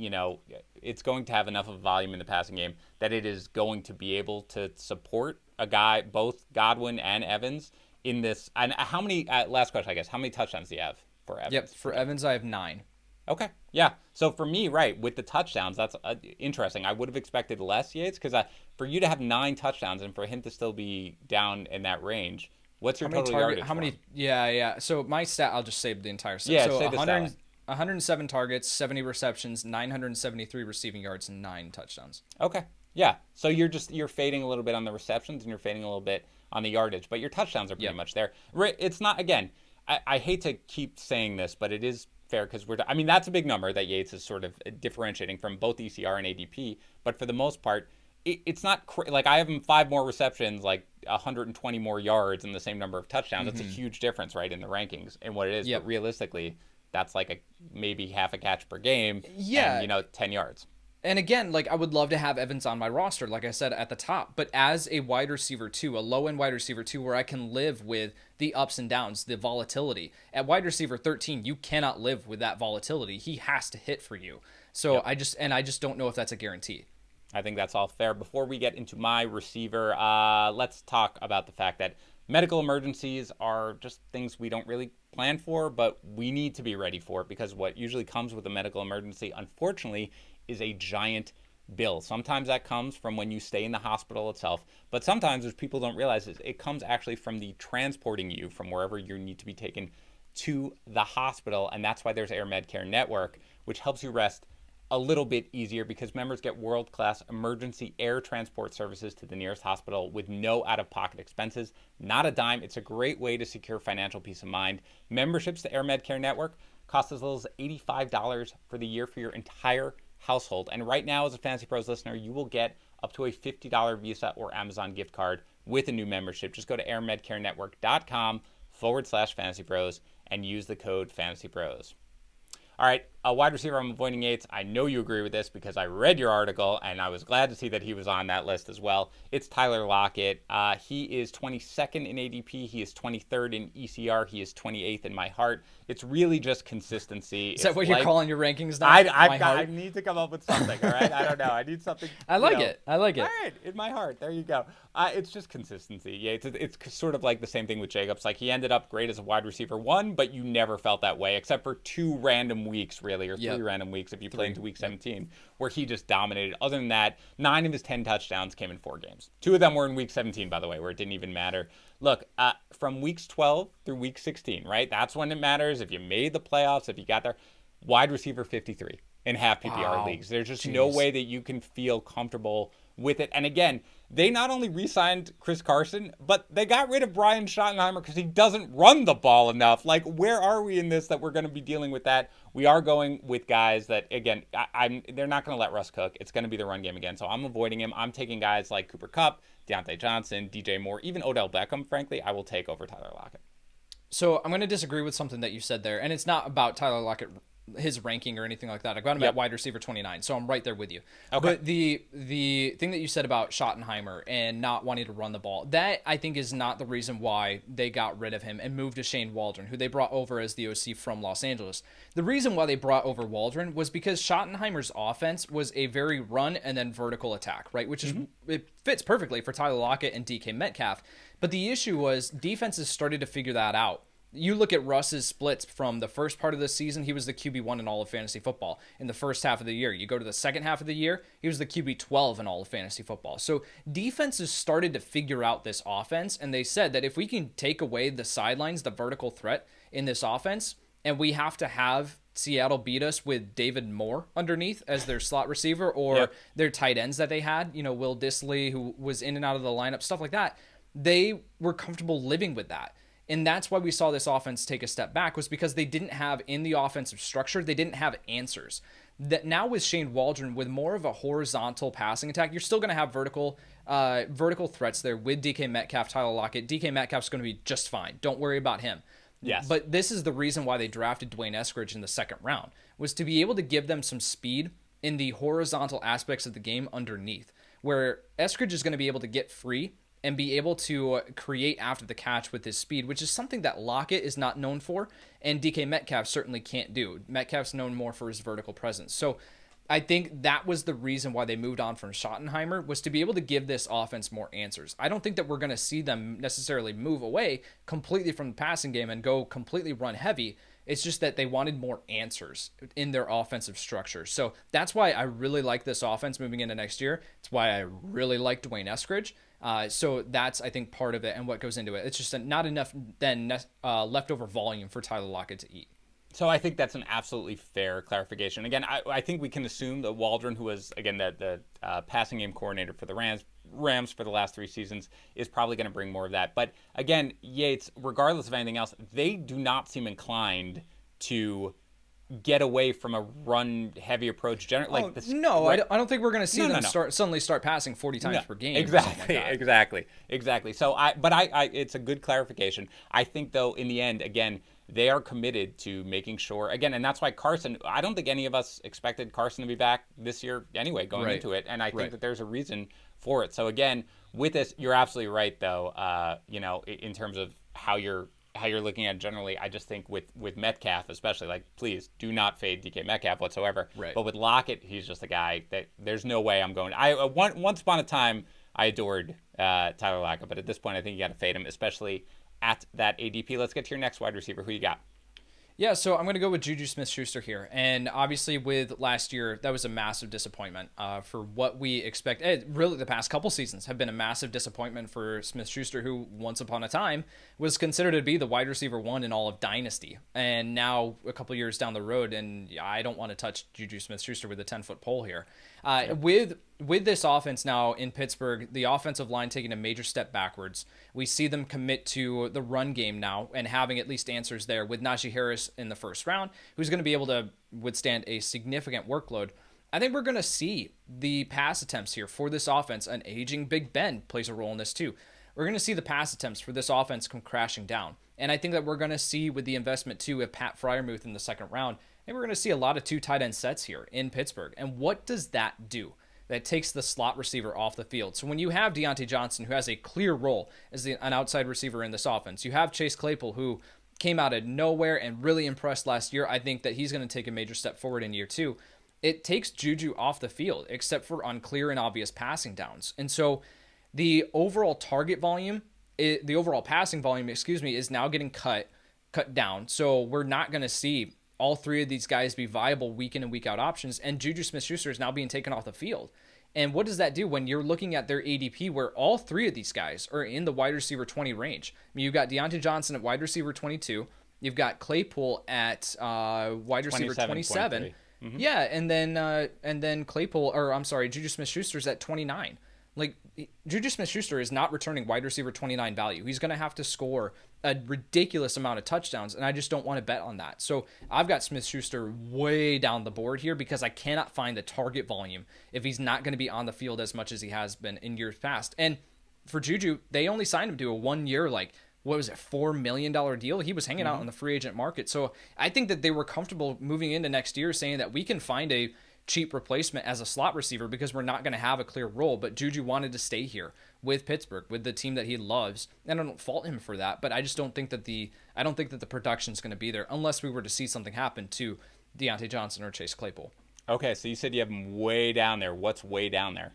[SPEAKER 1] it's going to have enough of volume in the passing game that it is going to be able to support a guy, both Godwin and Evans, in this. And how many, last question, I guess, how many touchdowns do you have for Evans?
[SPEAKER 2] Yep, for Evans, I have 9.
[SPEAKER 1] Okay, yeah. So for me, right, with the touchdowns, that's interesting. I would have expected less, Yates, because for you to have 9 touchdowns and for him to still be down in that range, what's your total yardage?
[SPEAKER 2] How many? Yeah. So my stat, I'll just say the entire stat.
[SPEAKER 1] Yeah,
[SPEAKER 2] so
[SPEAKER 1] say the stat.
[SPEAKER 2] 107 targets, 70 receptions, 973 receiving yards, and 9 touchdowns.
[SPEAKER 1] Okay. Yeah. So you're fading a little bit on the receptions and you're fading a little bit on the yardage, but your touchdowns are pretty much there. It's not, again, I hate to keep saying this, but it is fair because that's a big number that Yates is sort of differentiating from both ECR and ADP, but for the most part, it's not like I have him 5 more receptions, like 120 more yards and the same number of touchdowns. That's a huge difference, right, in the rankings and what it is. But realistically, that's like maybe half a catch per game.
[SPEAKER 2] Yeah.
[SPEAKER 1] And, 10 yards.
[SPEAKER 2] And again, like I would love to have Evans on my roster, like I said at the top, but as a wide receiver 2, a low-end wide receiver 2, where I can live with the ups and downs, the volatility. At wide receiver 13, you cannot live with that volatility. He has to hit for you. So I just don't know if that's a guarantee.
[SPEAKER 1] I think that's all fair. Before we get into my receiver, let's talk about the fact that medical emergencies are just things we don't really plan for, but we need to be ready for, because what usually comes with a medical emergency, unfortunately, is a giant bill. Sometimes that comes from when you stay in the hospital itself, but sometimes, which people don't realize, is it comes actually from the transporting you from wherever you need to be taken to the hospital, and that's why there's Air Medcare Network, which helps you rest a little bit easier because members get world-class emergency air transport services to the nearest hospital with no out-of-pocket expenses, not a dime. It's a great way to secure financial peace of mind. Memberships to Air Medcare Network cost as little as $85 for the year for your entire household. And right now, as a Fantasy Pros listener, you will get up to a $50 Visa or Amazon gift card with a new membership. Just go to airmedcarenetwork.com/FantasyPros and use the code FantasyPros. All right, a wide receiver, I'm avoiding Yates. I know you agree with this because I read your article, and I was glad to see that he was on that list as well. It's Tyler Lockett. He is 22nd in ADP. He is 23rd in ECR. He is 28th in my heart. It's really just consistency.
[SPEAKER 2] Is that what you're calling your rankings now?
[SPEAKER 1] I need to come up with something, all right? I don't know. I need something.
[SPEAKER 2] I like it. All
[SPEAKER 1] right, in my heart. There you go. It's just consistency. Yeah, it's sort of like the same thing with Jacobs. Like, he ended up great as a wide receiver 1, but you never felt that way except for 2 random weeks, really, or 3 random weeks if you play into week 17, where he just dominated. Other than that, 9 of his 10 touchdowns came in 4 games. 2 of them were in week 17, by the way, where it didn't even matter. Look, from weeks 12 through week 16, right? That's when it matters. If you made the playoffs, if you got there, wide receiver 53 in half PPR leagues. There's just no way that you can feel comfortable with it. And again, they not only re-signed Chris Carson, but they got rid of Brian Schottenheimer because he doesn't run the ball enough. Like, where are we in this that we're going to be dealing with that? We are going with guys that, again, they're not going to let Russ cook. It's going to be the run game again. So I'm avoiding him. I'm taking guys like Cooper Kupp, Deontay Johnson, DJ Moore, even Odell Beckham, frankly, I will take over Tyler Lockett.
[SPEAKER 2] So I'm going to disagree with something that you said there, and it's not about Tyler Lockett, his ranking or anything like that. I got him at wide receiver 29, so I'm right there with you. Okay. But the thing that you said about Schottenheimer and not wanting to run the ball, that I think is not the reason why they got rid of him and moved to Shane Waldron, who they brought over as the OC from Los Angeles. The reason why they brought over Waldron was because Schottenheimer's offense was a very run and then vertical attack, right? Which is it fits perfectly for Tyler Lockett and DK Metcalf. But the issue was defenses started to figure that out. You look at Russ's splits from the first part of the season, he was the QB1 in all of fantasy football in the first half of the year. You go to the second half of the year, he was the QB12 in all of fantasy football. So defenses started to figure out this offense, and they said that if we can take away the sidelines, the vertical threat in this offense, and we have to have Seattle beat us with David Moore underneath as their slot receiver or their tight ends that they had, Will Dissly, who was in and out of the lineup, stuff like that, they were comfortable living with that. And that's why we saw this offense take a step back, was because they didn't have, in the offensive structure, they didn't have answers. That now with Shane Waldron, with more of a horizontal passing attack, you're still going to have vertical threats there with DK Metcalf, Tyler Lockett. DK Metcalf's going to be just fine. Don't worry about him.
[SPEAKER 1] Yes. But
[SPEAKER 2] this is the reason why they drafted Dwayne Eskridge in the second round, was to be able to give them some speed in the horizontal aspects of the game underneath, where Eskridge is going to be able to get free and be able to create after the catch with his speed, which is something that Lockett is not known for, and DK Metcalf certainly can't do. Metcalf's known more for his vertical presence. So I think that was the reason why they moved on from Schottenheimer, was to be able to give this offense more answers. I don't think that we're going to see them necessarily move away completely from the passing game and go completely run heavy. It's just that they wanted more answers in their offensive structure. So that's why I really like this offense moving into next year. It's why I really like Dwayne Eskridge. So that's, I think, part of it and what goes into it. It's just not enough then leftover volume for Tyler Lockett to eat.
[SPEAKER 1] So I think that's an absolutely fair clarification. Again, I think we can assume that Waldron, who was, again, the passing game coordinator for the Rams for the last 3 seasons, is probably going to bring more of that. But again, Yates, regardless of anything else, they do not seem inclined to get away from a run-heavy approach.
[SPEAKER 2] No,
[SPEAKER 1] right?
[SPEAKER 2] I don't think we're going to see them
[SPEAKER 1] No.
[SPEAKER 2] suddenly start passing 40 times per game.
[SPEAKER 1] Exactly. So it's a good clarification. I think, though, in the end, again, they are committed to making sure, again, and that's why Carson, I don't think any of us expected Carson to be back this year anyway, going into it, and I think that there's a reason for it. So again, with this, you're absolutely right, though, in terms of how you're looking at it generally. I just think with Metcalf especially, like, please do not fade DK Metcalf whatsoever.
[SPEAKER 2] Right.
[SPEAKER 1] But with Lockett, he's just a guy that there's no way I'm going. Once upon a time, I adored Tyler Lockett, but at this point, I think you got to fade him, especially at that ADP. Let's get to your next wide receiver. Who you got?
[SPEAKER 2] Yeah, so I'm going to go with Juju Smith-Schuster here. And obviously with last year, that was a massive disappointment for what we expect. Really, the past couple seasons have been a massive disappointment for Smith-Schuster, who once upon a time was considered to be the wide receiver 1 in all of Dynasty. And now a couple years down the road, and I don't want to touch Juju Smith-Schuster with a 10-foot pole here. With this offense now in Pittsburgh, the offensive line taking a major step backwards. We see them commit to the run game now and having at least answers there with Najee Harris in the first round, who's going to be able to withstand a significant workload. I think we're going to see the pass attempts here for this offense. An aging Big Ben plays a role in this too. We're going to see the pass attempts for this offense come crashing down. And I think that we're going to see with the investment too of Pat Freiermuth in the second round, and we're going to see a lot of 2 tight end sets here in Pittsburgh. And what does that do? That takes the slot receiver off the field. So when you have Deontay Johnson, who has a clear role as an outside receiver in this offense, you have Chase Claypool, who came out of nowhere and really impressed last year. I think that he's going to take a major step forward in year 2. It takes Juju off the field, except for on clear and obvious passing downs. And so the overall target volume, the overall passing volume, is now getting cut down. So we're not going to see all 3 of these guys be viable week in and week out options, and Juju Smith-Schuster is now being taken off the field. And what does that do when you're looking at their ADP where all 3 of these guys are in the wide receiver 20 range? I mean, you've got Deontay Johnson at wide receiver 22. You've got Claypool at wide receiver 27. Mm-hmm. Yeah, and then Juju Smith-Schuster's at 29. Like, Juju Smith-Schuster is not returning wide receiver 29 value. He's going to have to score a ridiculous amount of touchdowns, and I just don't want to bet on that. So I've got Smith-Schuster way down the board here because I cannot find the target volume if he's not going to be on the field as much as he has been in years past. And for Juju, they only signed him to a 1-year, $4 million deal. He was hanging out on the free agent market. So I think that they were comfortable moving into next year saying that we can find a cheap replacement as a slot receiver because we're not going to have a clear role. But Juju wanted to stay here with Pittsburgh, with the team that he loves, and I don't fault him for that. But I just don't think that the production is going to be there unless we were to see something happen to Deontay Johnson or Chase Claypool.
[SPEAKER 1] Okay, so you said you have him way down there. What's way down there?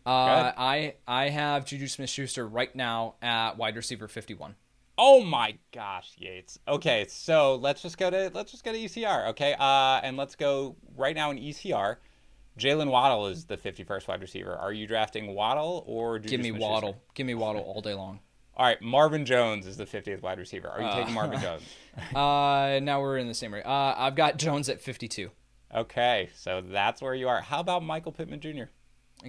[SPEAKER 2] I have Juju Smith-Schuster right now at wide receiver 51.
[SPEAKER 1] Oh my gosh, Yates. Okay, so let's just go to ECR. Okay, and let's go right now in ECR. Jalen Waddle is the 51st wide receiver. Are you drafting Waddle or Juju
[SPEAKER 2] Give me
[SPEAKER 1] Smith-Schuster?
[SPEAKER 2] Waddle. Give me Waddle all day long.
[SPEAKER 1] All right, Marvin Jones is the 50th wide receiver. Are you taking Marvin Jones?
[SPEAKER 2] Now we're in the same area. I've got Jones at 52.
[SPEAKER 1] Okay, so that's where you are. How about Michael Pittman Jr.?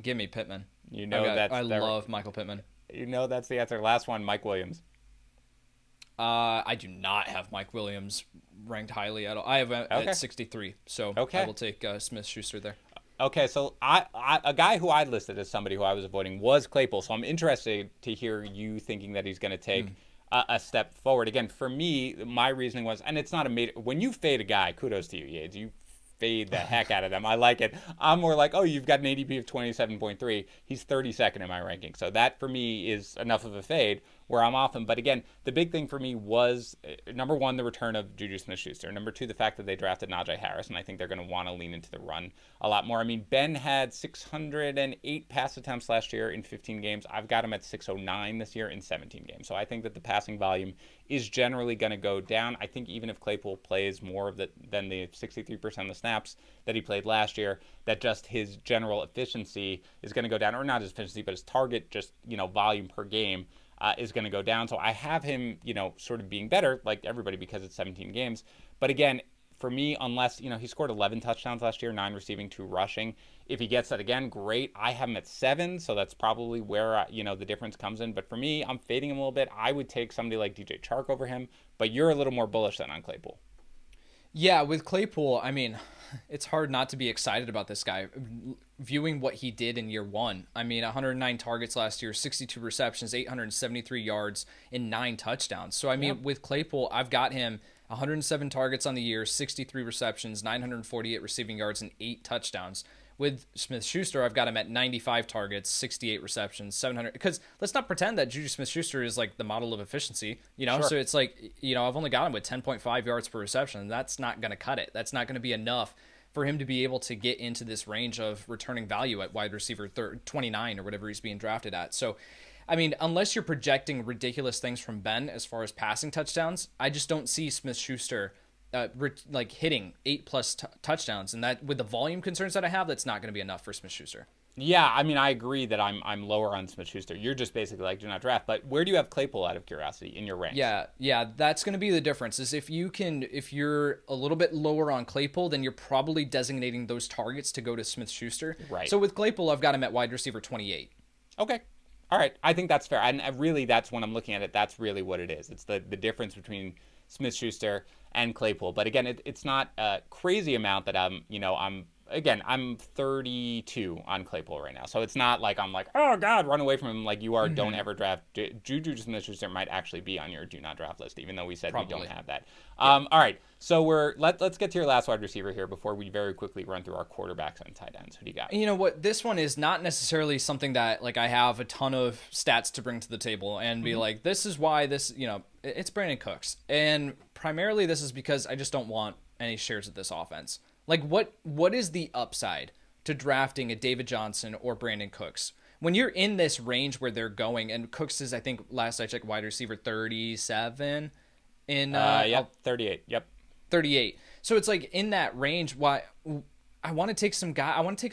[SPEAKER 2] Give me Pittman.
[SPEAKER 1] You know
[SPEAKER 2] I love Michael Pittman.
[SPEAKER 1] You know that's the answer. Last one, Mike Williams.
[SPEAKER 2] I do not have Mike Williams ranked highly at all. I have at 63, so I will take Smith-Schuster there.
[SPEAKER 1] Okay, so a guy who I listed as somebody who I was avoiding was Claypool, so I'm interested to hear you thinking that he's going to take a step forward. Again, for me, my reasoning was, and it's not when you fade a guy, kudos to you, Yates. You fade the heck out of them. I like it. I'm more like, oh, you've got an ADP of 27.3. He's 32nd in my ranking. So that for me is enough of a fade where I'm off him. But again, the big thing for me was, number one, the return of Juju Smith-Schuster. Number two, the fact that they drafted Najee Harris, and I think they're going to want to lean into the run a lot more. I mean, Ben had 608 pass attempts last year in 15 games. I've got him at 609 this year in 17 games. So I think that the passing volume is generally going to go down. I think even if Claypool plays more of than the 63% of the snaps that he played last year, that just his general efficiency is going to go down, or not his efficiency, but his target, just, volume per game. is going to go down. So I have him, sort of being better, like everybody, because it's 17 games. But again, for me, unless, he scored 11 touchdowns last year, 9 receiving, 2 rushing. If he gets that again, great. I have him at 7, so that's probably where, the difference comes in. But for me, I'm fading him a little bit. I would take somebody like DJ Chark over him, but you're a little more bullish than on Claypool.
[SPEAKER 2] Yeah, with Claypool, I mean, it's hard not to be excited about this guy. Viewing what he did in year 1, I mean, 109 targets last year, 62 receptions, 873 yards, and 9 touchdowns. So, I mean, with Claypool, I've got him 107 targets on the year, 63 receptions, 948 receiving yards, and 8 touchdowns. With Smith-Schuster, I've got him at 95 targets, 68 receptions, 700. Because let's not pretend that Juju Smith-Schuster is like the model of efficiency, Sure. So it's like, I've only got him with 10.5 yards per reception. And that's not going to cut it. That's not going to be enough for him to be able to get into this range of returning value at wide receiver 29 or whatever he's being drafted at. So, I mean, unless you're projecting ridiculous things from Ben as far as passing touchdowns, I just don't see Smith-Schuster hitting 8+ touchdowns, and that with the volume concerns that I have, that's not going to be enough for Smith-Schuster.
[SPEAKER 1] Yeah, I mean, I agree that I'm lower on Smith-Schuster. You're just basically like, do not draft. But where do you have Claypool out of curiosity in your range?
[SPEAKER 2] Yeah, that's going to be the difference. Is if you're a little bit lower on Claypool, then you're probably designating those targets to go to Smith-Schuster.
[SPEAKER 1] Right.
[SPEAKER 2] So with Claypool, I've got him at wide receiver 28.
[SPEAKER 1] Okay. All right. I think that's fair. And really, that's when I'm looking at it. That's really what it is. It's the difference between Smith-Schuster and Claypool. But again, it's not a crazy amount that I'm 32 on Claypool right now. So it's not like I'm like, oh God, run away from him like you are. Mm-hmm. Don't ever draft. Juju Smith-Schuster might actually be on your do not draft list, even though we said probably. We don't have that. Yeah. All right. So let's get to your last wide receiver here before we very quickly run through our quarterbacks and tight ends. Who do you got?
[SPEAKER 2] You know what? This one is not necessarily something that like I have a ton of stats to bring to the table and be like, this is why this, it's Brandon Cooks. And primarily this is because I just don't want any shares of this offense. Like what is the upside to drafting a David Johnson or Brandon Cooks? When you're in this range where they're going, and Cooks is, I think, last I checked, wide receiver 37 in
[SPEAKER 1] 38. Yep.
[SPEAKER 2] 38. So it's like in that range, why I want to take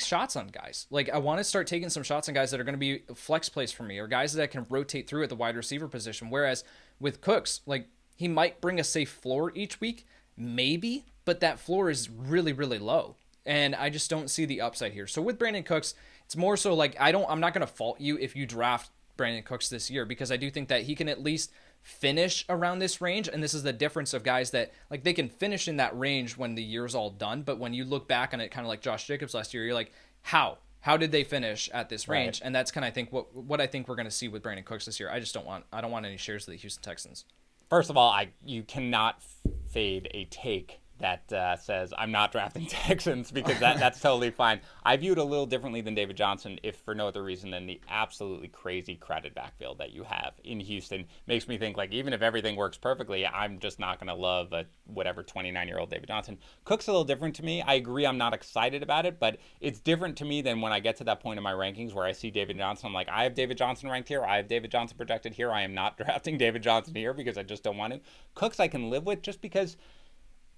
[SPEAKER 2] shots on guys. Like I want to start taking some shots on guys that are going to be flex plays for me or guys that I can rotate through at the wide receiver position. Whereas with Cooks, like he might bring a safe floor each week, maybe, but that floor is really, really low. And I just don't see the upside here. So with Brandon Cooks, it's more so like I'm not going to fault you if you draft Brandon Cooks this year, because I do think that he can at least finish around this range. And this is the difference of guys that like they can finish in that range when the year's all done. But when you look back on it, kind of like Josh Jacobs last year, you're like, how did they finish at this range? Right. And that's kind of, I think, what I think we're going to see with Brandon Cooks this year. I don't want any shares of the Houston Texans.
[SPEAKER 1] First of all, you cannot fade a take that says I'm not drafting Texans, because that's totally fine. I view it a little differently than David Johnson, if for no other reason than the absolutely crazy crowded backfield that you have in Houston makes me think like even if everything works perfectly, I'm just not going to love a whatever 29-year-old David Johnson. Cook's a little different to me. I agree I'm not excited about it, but it's different to me than when I get to that point in my rankings where I see David Johnson. I'm like, I have David Johnson ranked here. I have David Johnson projected here. I am not drafting David Johnson here because I just don't want to. Cooks I can live with just because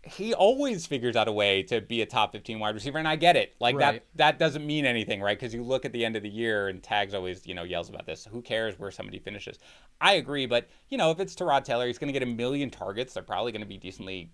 [SPEAKER 1] he always figures out a way to be a top 15 wide receiver, and I get it. Like right. that doesn't mean anything, right? Because you look at the end of the year, and Tags always, yells about this. Who cares where somebody finishes? I agree, but if it's Tyrod Taylor, he's going to get 1 million targets. They're probably going to be decently,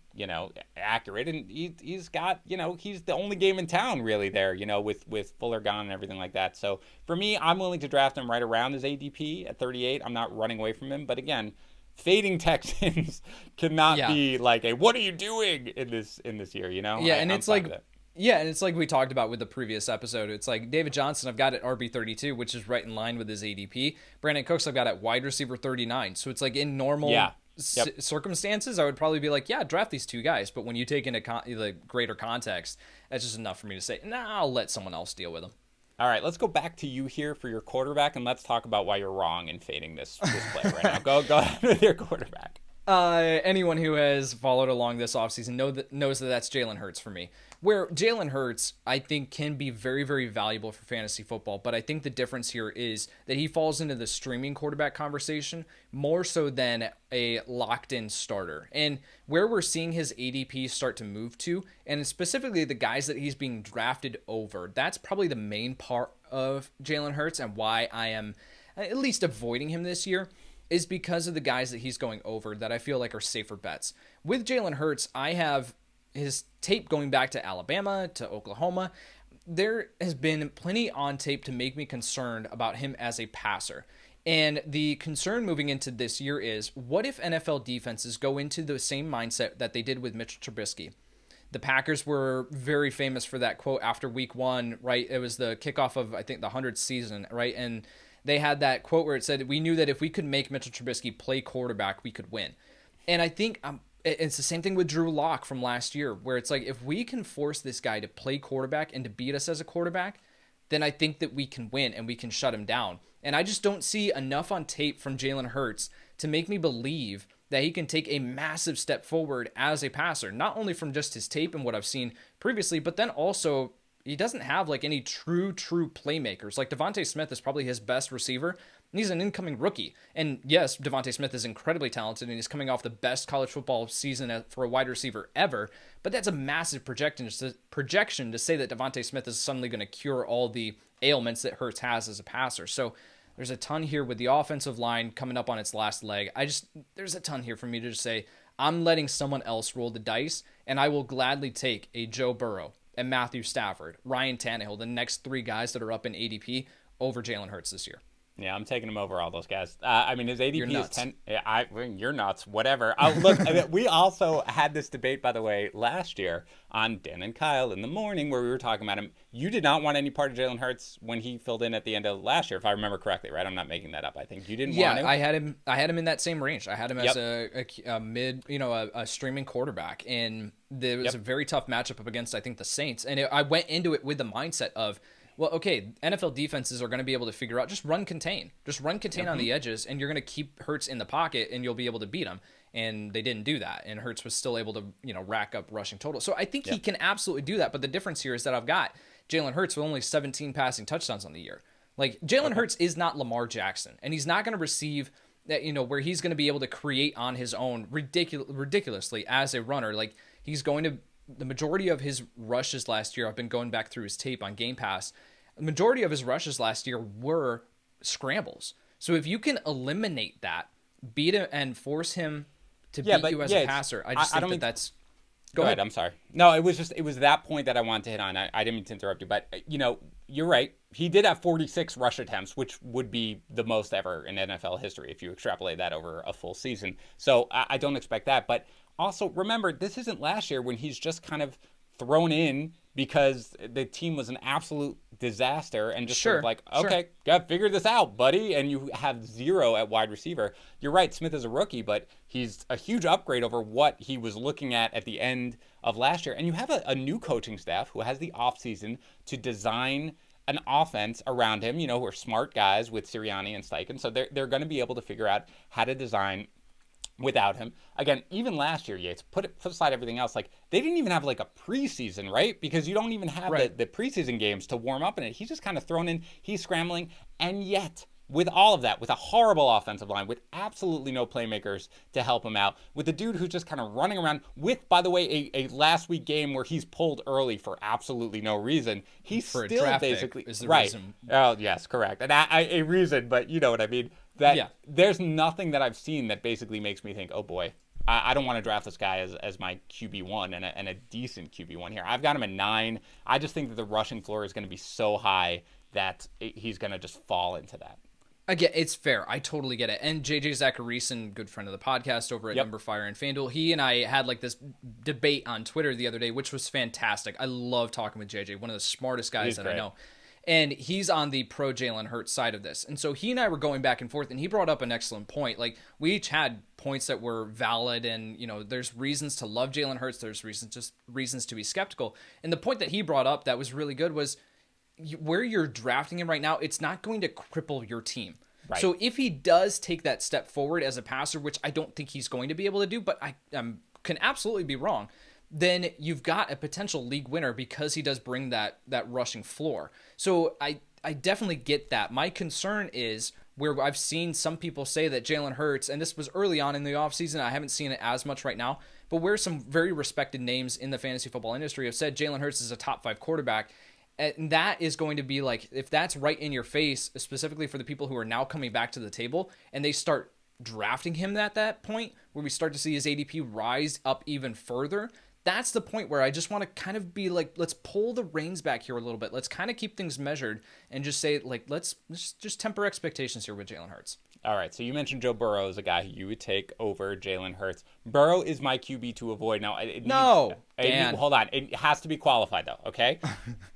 [SPEAKER 1] accurate, and he's got, he's the only game in town really there, with Fuller gone and everything like that. So for me, I'm willing to draft him right around his ADP at 38. I'm not running away from him, but again, fading Texans cannot be like a what are you doing in this year,
[SPEAKER 2] Yeah, and it's like and it's like we talked about with the previous episode. It's like David Johnson, I've got at RB32, which is right in line with his ADP. Brandon Cooks, I've got at wide receiver 39. So it's like in normal circumstances, I would probably be like, draft these two guys. But when you take into the greater context, that's just enough for me to say, I'll let someone else deal with them.
[SPEAKER 1] All right, let's go back to you here for your quarterback, and let's talk about why you're wrong in fading this player right now. Go ahead with your quarterback.
[SPEAKER 2] Anyone who has followed along this offseason knows that that's Jalen Hurts for me. Where Jalen Hurts, I think, can be very, very valuable for fantasy football, but I think the difference here is that he falls into the streaming quarterback conversation more so than a locked-in starter. And where we're seeing his ADP start to move to, and specifically the guys that he's being drafted over, that's probably the main part of Jalen Hurts and why I am at least avoiding him this year. is because of the guys that he's going over that I feel like are safer bets. With Jalen Hurts, I have his tape going back to Alabama, to Oklahoma. There has been plenty on tape to make me concerned about him as a passer. And the concern moving into this year is, what if NFL defenses go into the same mindset that they did with Mitchell Trubisky? The Packers were very famous for that quote after week 1, right? It was the kickoff of, I think, the 100th season, right? And they had that quote where it said, we knew that if we could make Mitchell Trubisky play quarterback, we could win. And I think it's the same thing with Drew Lock from last year, where it's like, if we can force this guy to play quarterback and to beat us as a quarterback, then I think that we can win and we can shut him down. And I just don't see enough on tape from Jalen Hurts to make me believe that he can take a massive step forward as a passer, not only from just his tape and what I've seen previously, but then also he doesn't have like any true playmakers. Like Devontae Smith is probably his best receiver, and he's an incoming rookie. And yes, Devontae Smith is incredibly talented, and he's coming off the best college football season for a wide receiver ever. But that's a massive projection to say that Devontae Smith is suddenly going to cure all the ailments that Hurts has as a passer. So there's a ton here with the offensive line coming up on its last leg. There's a ton here for me to just say, I'm letting someone else roll the dice, and I will gladly take a Joe Burrow and Matthew Stafford, Ryan Tannehill, the next 3 guys that are up in ADP over Jalen Hurts this year.
[SPEAKER 1] Yeah, I'm taking him over all those guys. I mean, his ADP is 10.
[SPEAKER 2] Yeah,
[SPEAKER 1] you're nuts. Whatever. Look, I mean, we also had this debate, by the way, last year on Dan and Kyle in the morning where we were talking about him. You did not want any part of Jalen Hurts when he filled in at the end of last year, if I remember correctly, right? I'm not making that up. I think you didn't want him.
[SPEAKER 2] Yeah, I had him in that same range. I had him as a mid, a streaming quarterback, and there was a very tough matchup up against, I think, the Saints. And I went into it with the mindset of, well, okay, NFL defenses are going to be able to figure out, just run contain. Just run contain on the edges, and you're going to keep Hurts in the pocket, and you'll be able to beat him. And they didn't do that, and Hurts was still able to, rack up rushing total. So I think he can absolutely do that, but the difference here is that I've got Jalen Hurts with only 17 passing touchdowns on the year. Like, Jalen Hurts is not Lamar Jackson, and he's not going to receive that, where he's going to be able to create on his own ridiculously as a runner. Like, he's going to... The majority of his rushes last year, I've been going back through his tape on Game Pass, the majority of his rushes last year were scrambles. So if you can eliminate that, beat him and force him to beat you as a passer, I just think that's...
[SPEAKER 1] Go ahead. I'm sorry. No, it was that point that I wanted to hit on. I didn't mean to interrupt you, but, you're right. He did have 46 rush attempts, which would be the most ever in NFL history if you extrapolate that over a full season. So I don't expect that. But also, remember, this isn't last year when he's just kind of thrown in because the team was an absolute disaster and just sort of like, okay, gotta figure this out, buddy. And you have 0 at wide receiver. You're right, Smith is a rookie, but he's a huge upgrade over what he was looking at the end of last year. And you have a new coaching staff who has the offseason to design an offense around him, who are smart guys with Sirianni and Steichen. So they're going to be able to figure out how to design without him. Again, even last year, Yates, put aside everything else, like, they didn't even have like a preseason, right? Because you don't even have the preseason games to warm up in it. He's just kind of thrown in, he's scrambling, and yet, with all of that, with a horrible offensive line, with absolutely no playmakers to help him out, with the dude who's just kind of running around with, by the way, a last week game where he's pulled early for absolutely no reason, he's
[SPEAKER 2] for
[SPEAKER 1] still
[SPEAKER 2] a draft
[SPEAKER 1] basically...
[SPEAKER 2] pick is the
[SPEAKER 1] right.
[SPEAKER 2] reason.
[SPEAKER 1] Oh, yes, correct. And a reason, but you know what I mean. There's nothing that I've seen that basically makes me think, oh boy, I don't want to draft this guy as my QB1 and a decent QB1 here. I've got him at 9. I just think that the rushing floor is going to be so high that he's going to just fall into that.
[SPEAKER 2] Again, it's fair. I totally get it. And JJ Zacharyson, good friend of the podcast over at Number Fire and FanDuel, he and I had like this debate on Twitter the other day, which was fantastic. I love talking with JJ, one of the smartest guys that I know. And he's on the pro Jalen Hurts side of this. And so he and I were going back and forth, and he brought up an excellent point. Like, we each had points that were valid, and, there's reasons to love Jalen Hurts. There's reasons to be skeptical. And the point that he brought up that was really good was where you're drafting him right now, it's not going to cripple your team. Right. So if he does take that step forward as a passer, which I don't think he's going to be able to do, but I can absolutely be wrong, then you've got a potential league winner because he does bring that rushing floor. So I definitely get that. My concern is where I've seen some people say that Jalen Hurts, and this was early on in the offseason, I haven't seen it as much right now, but where some very respected names in the fantasy football industry have said Jalen Hurts is a top 5 quarterback. And that is going to be like, if that's right in your face, specifically for the people who are now coming back to the table and they start drafting him at that point, where we start to see his ADP rise up even further, that's the point where I just want to kind of be like, let's pull the reins back here a little bit. Let's kind of keep things measured and just say, like, let's just temper expectations here with Jalen Hurts.
[SPEAKER 1] All right, so you mentioned Joe Burrow as a guy who you would take over Jalen Hurts. Burrow is my QB to avoid. Now, hold on. It has to be qualified, though, okay?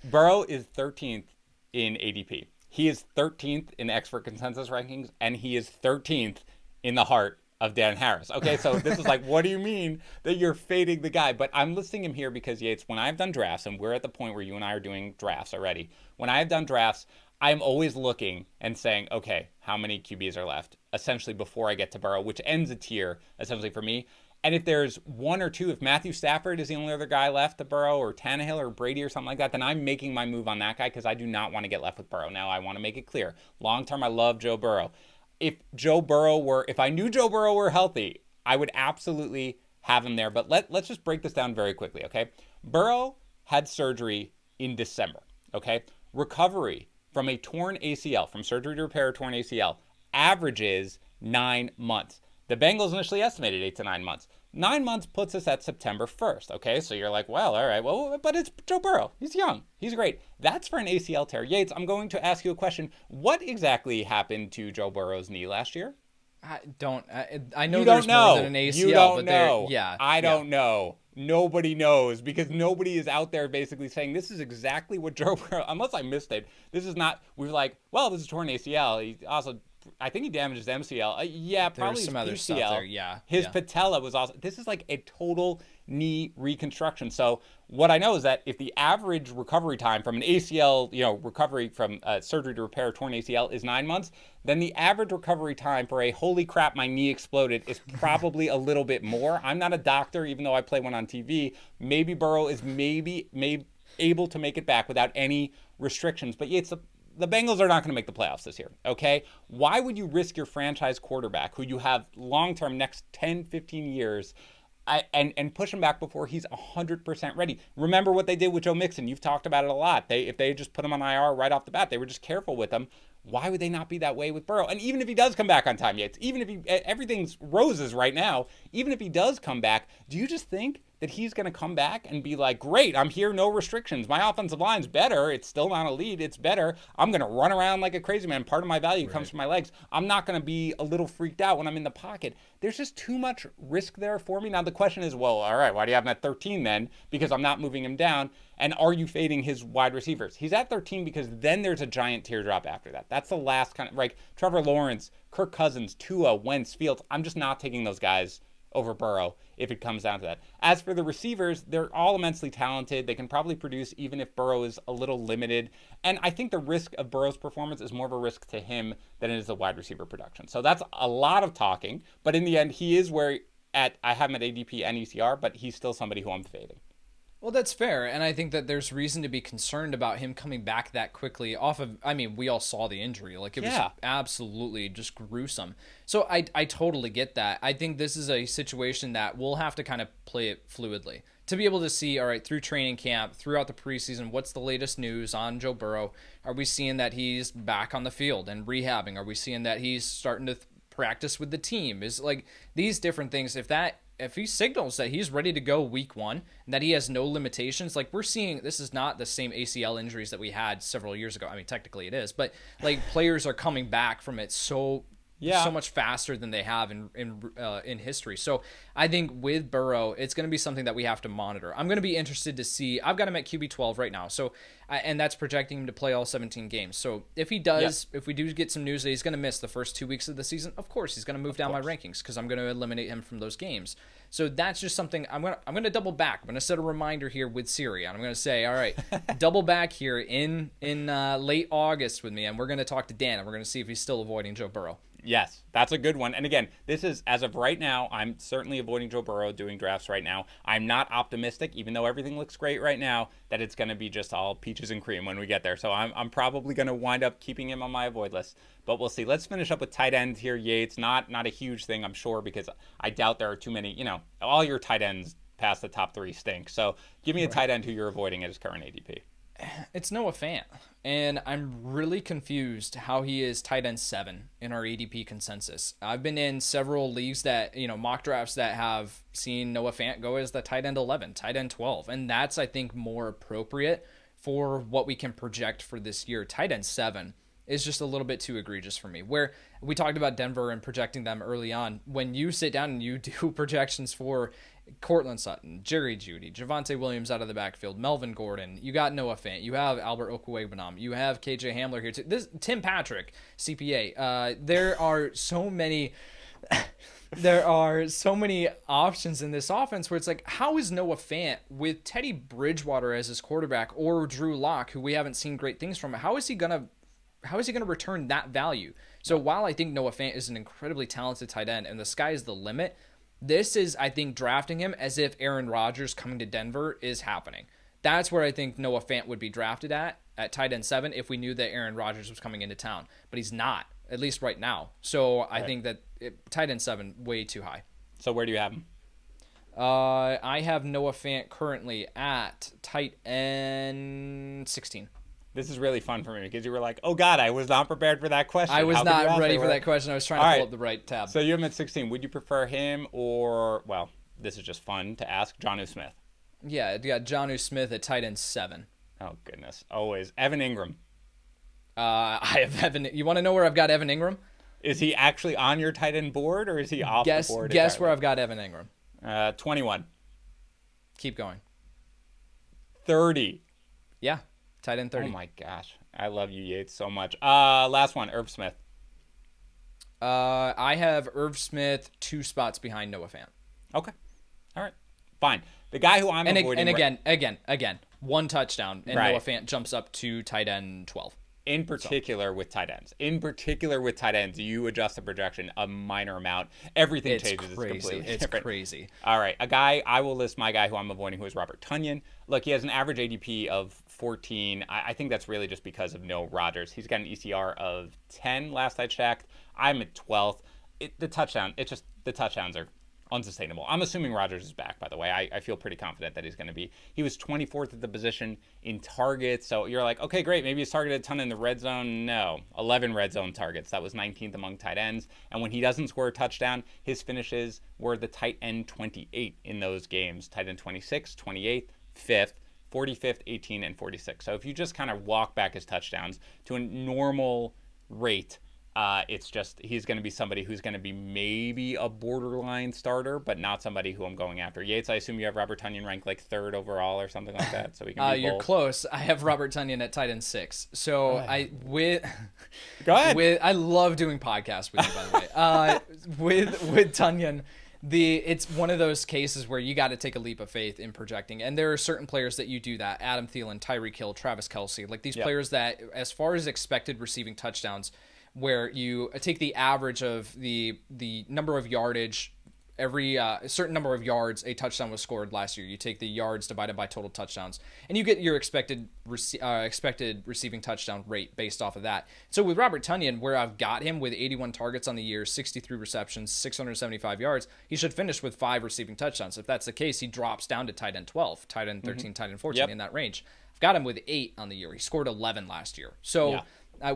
[SPEAKER 1] Burrow is 13th in ADP. He is 13th in expert consensus rankings, and he is 13th in the heart of Dan Harris. Okay, so this is like, what do you mean that you're fading the guy? But I'm listing him here because, Yates, when I've done drafts, and we're at the point where you and I are doing drafts already, when I've done drafts, I'm always looking and saying, okay, how many QBs are left, essentially before I get to Burrow, which ends a tier, essentially, for me. And if there's one or two, if Matthew Stafford is the only other guy left to Burrow, or Tannehill or Brady or something like that, then I'm making my move on that guy because I do not want to get left with Burrow. Now, I want to make it clear. Long term, I love Joe Burrow. If I knew Joe Burrow were healthy, I would absolutely have him there. But let's just break this down very quickly, okay? Burrow had surgery in December, okay? Recovery from a torn ACL, from surgery to repair a torn ACL, averages 9 months. The Bengals initially estimated 8 to 9 months. 9 months puts us at September 1st, okay? So you're like, well, all right, well, but it's Joe Burrow. He's young. He's great. That's for an ACL tear. Yates, I'm going to ask you a question. What exactly happened to Joe Burrow's knee last year?
[SPEAKER 2] I know there's more than an ACL,
[SPEAKER 1] you don't
[SPEAKER 2] but
[SPEAKER 1] know.
[SPEAKER 2] Yeah.
[SPEAKER 1] I don't know. Nobody knows because nobody is out there basically saying this is exactly what Joe Burrow, unless I missed it. This is not, we were like, well, this is torn ACL. He also, I think he damaged his MCL. Yeah, probably
[SPEAKER 2] There's some
[SPEAKER 1] his
[SPEAKER 2] other
[SPEAKER 1] PCL.
[SPEAKER 2] stuff there. Yeah.
[SPEAKER 1] His patella was also, this is like a total knee reconstruction. So what I know is that if the average recovery time from an ACL, recovery from surgery to repair a torn ACL is 9 months, then the average recovery time for a holy crap, my knee exploded is probably a little bit more. I'm not a doctor, even though I play one on TV. Maybe Burrow is maybe able to make it back without any restrictions. But Yates, the Bengals are not going to make the playoffs this year, okay? Why would you risk your franchise quarterback, who you have long-term next 10, 15 years, and push him back before he's 100% ready? Remember what they did with Joe Mixon. You've talked about it a lot. If they just put him on IR right off the bat, they were just careful with him. Why would they not be that way with Burrow? And even if he does come back on time, Yates, even if everything's roses right now, even if he does come back, do you just think that he's going to come back and be like, great, I'm here, no restrictions. My offensive line's better. It's still not elite. It's better. I'm going to run around like a crazy man. Part of my value comes from my legs. I'm not going to be a little freaked out when I'm in the pocket. There's just too much risk there for me. Now, the question is, well, all right, why do you have him at 13 then? Because I'm not moving him down. And are you fading his wide receivers? He's at 13 because then there's a giant teardrop after that. That's the last kind of, like, Trevor Lawrence, Kirk Cousins, Tua, Wentz, Fields. I'm just not taking those guys over Burrow if it comes down to that. As for the receivers, they're all immensely talented. They can probably produce even if Burrow is a little limited. And I think the risk of Burrow's performance is more of a risk to him than it is the wide receiver production. So that's a lot of talking. But in the end, he is I have him at ADP and ECR, but he's still somebody who I'm fading.
[SPEAKER 2] Well, that's fair, and I think that there's reason to be concerned about him coming back that quickly off of, we all saw the injury. Like, it was absolutely just gruesome. So I totally get that. I think this is a situation that we'll have to kind of play it fluidly to be able to see, all right, through training camp, throughout the preseason, what's the latest news on Joe Burrow? Are we seeing that he's back on the field and rehabbing? Are we seeing that he's starting to practice with the team? Is like these different things, if he signals that he's ready to go week one and that he has no limitations, like we're seeing, this is not the same ACL injuries that we had several years ago. Technically it is, but like players are coming back from it so much faster than they have in history. So I think with Burrow, it's going to be something that we have to monitor. I'm going to be interested to see. I've got him at QB 12 right now. So, and that's projecting him to play all 17 games. So if he does, if we do get some news that he's going to miss the first 2 weeks of the season, of course he's going to move down my rankings because I'm going to eliminate him from those games. So that's just something I'm going to double back. I'm going to set a reminder here with Siri. I'm going to say, all right, double back here in late August with me, and we're going to talk to Dan, and we're going to see if he's still avoiding Joe Burrow.
[SPEAKER 1] Yes, that's a good one. And again, this is, as of right now, I'm certainly avoiding Joe Burrow doing drafts right now. I'm not optimistic, even though everything looks great right now, that it's going to be just all peaches and cream when we get there. So I'm probably going to wind up keeping him on my avoid list. But we'll see. Let's finish up with tight ends here, Yates. Not a huge thing, I'm sure, because I doubt there are too many, all your tight ends past the top three stink. So give me a tight end who you're avoiding at his current ADP.
[SPEAKER 2] It's Noah Fant, and I'm really confused how he is tight end 7 in our ADP consensus. I've been in several leagues that, mock drafts that have seen Noah Fant go as the tight end 11, tight end 12, and that's, I think, more appropriate for what we can project for this year. Tight end 7 is just a little bit too egregious for me. Where we talked about Denver and projecting them early on, when you sit down and you do projections for Cortland Sutton, Jerry Jeudy, Javonte Williams out of the backfield, Melvin Gordon, you got Noah Fant, you have Albert Okwuegbunam, you have KJ Hamler here too. Tim Patrick, CPA. There are so many options in this offense where it's like, how is Noah Fant with Teddy Bridgewater as his quarterback or Drew Lock, who we haven't seen great things from, how is he gonna return that value? So while I think Noah Fant is an incredibly talented tight end and the sky is the limit, this is, I think, drafting him as if Aaron Rodgers coming to Denver is happening. That's where I think Noah Fant would be drafted at tight end 7 if we knew that Aaron Rodgers was coming into town. But he's not, at least right now. So I think that tight end 7, way too high.
[SPEAKER 1] So where do you have him?
[SPEAKER 2] I have Noah Fant currently at tight end 16.
[SPEAKER 1] This is really fun for me because you were like, oh, God, I was not prepared for that question.
[SPEAKER 2] I was not ready for that question. I was trying to pull up the right tab.
[SPEAKER 1] So you have him at 16. Would you prefer him or, well, this is just fun to ask, Jonnu Smith?
[SPEAKER 2] Yeah, you got Jonnu Smith at tight end 7.
[SPEAKER 1] Oh, goodness. Always. Evan Ingram.
[SPEAKER 2] I have Evan. You want to know where I've got Evan Ingram?
[SPEAKER 1] Is he actually on your tight end board or is he off the board?
[SPEAKER 2] Guess where I've got Evan Ingram.
[SPEAKER 1] 21.
[SPEAKER 2] Keep going.
[SPEAKER 1] 30.
[SPEAKER 2] Yeah. Tight end 30.
[SPEAKER 1] Oh, my gosh. I love you, Yates, so much. Last one, Irv Smith.
[SPEAKER 2] I have Irv Smith 2 spots behind Noah Fant.
[SPEAKER 1] Okay. All right. Fine. The guy who I'm avoiding...
[SPEAKER 2] And again, 1 touchdown, and Noah Fant jumps up to tight end 12.
[SPEAKER 1] In particular with tight ends. You adjust the projection a minor amount. Everything changes.
[SPEAKER 2] It's completely different. It's crazy.
[SPEAKER 1] All right. I will list my guy who I'm avoiding, who is Robert Tonyan. Look, he has an average ADP of 14. I think that's really just because of no Rodgers. He's got an ECR of 10 last I checked. I'm at 12th. The touchdowns are unsustainable. I'm assuming Rodgers is back, by the way. I feel pretty confident that he's going to be. He was 24th at the position in targets. So you're like, okay, great. Maybe he's targeted a ton in the red zone. No, 11 red zone targets. That was 19th among tight ends. And when he doesn't score a touchdown, his finishes were the tight end 28 in those games. Tight end 26, 28th, 5th, 45th, 18, and 46. So if you just kind of walk back his touchdowns to a normal rate, it's just he's going to be somebody who's going to be maybe a borderline starter, but not somebody who I'm going after. Yates, I assume you have Robert Tonyan ranked like 3rd overall or something like that, so we can be
[SPEAKER 2] You're
[SPEAKER 1] bold.
[SPEAKER 2] close. I have Robert Tonyan at tight end 6. So
[SPEAKER 1] Go ahead.
[SPEAKER 2] I love doing podcasts with you, by the way. With Tonyan, it's one of those cases where you got to take a leap of faith in projecting, and there are certain players that you do that. Adam Thielen, Tyreek Hill, Travis Kelce, like these players that, as far as expected receiving touchdowns, where you take the average of the number of yardage, every certain number of yards a touchdown was scored last year. You take the yards divided by total touchdowns, and you get your expected receiving touchdown rate based off of that. So with Robert Tonyan, where I've got him with 81 targets on the year, 63 receptions, 675 yards, he should finish with 5 receiving touchdowns. If that's the case, he drops down to tight end 12, tight end 13, tight end 14 in that range. I've got him with 8 on the year. He scored 11 last year. So... Yeah.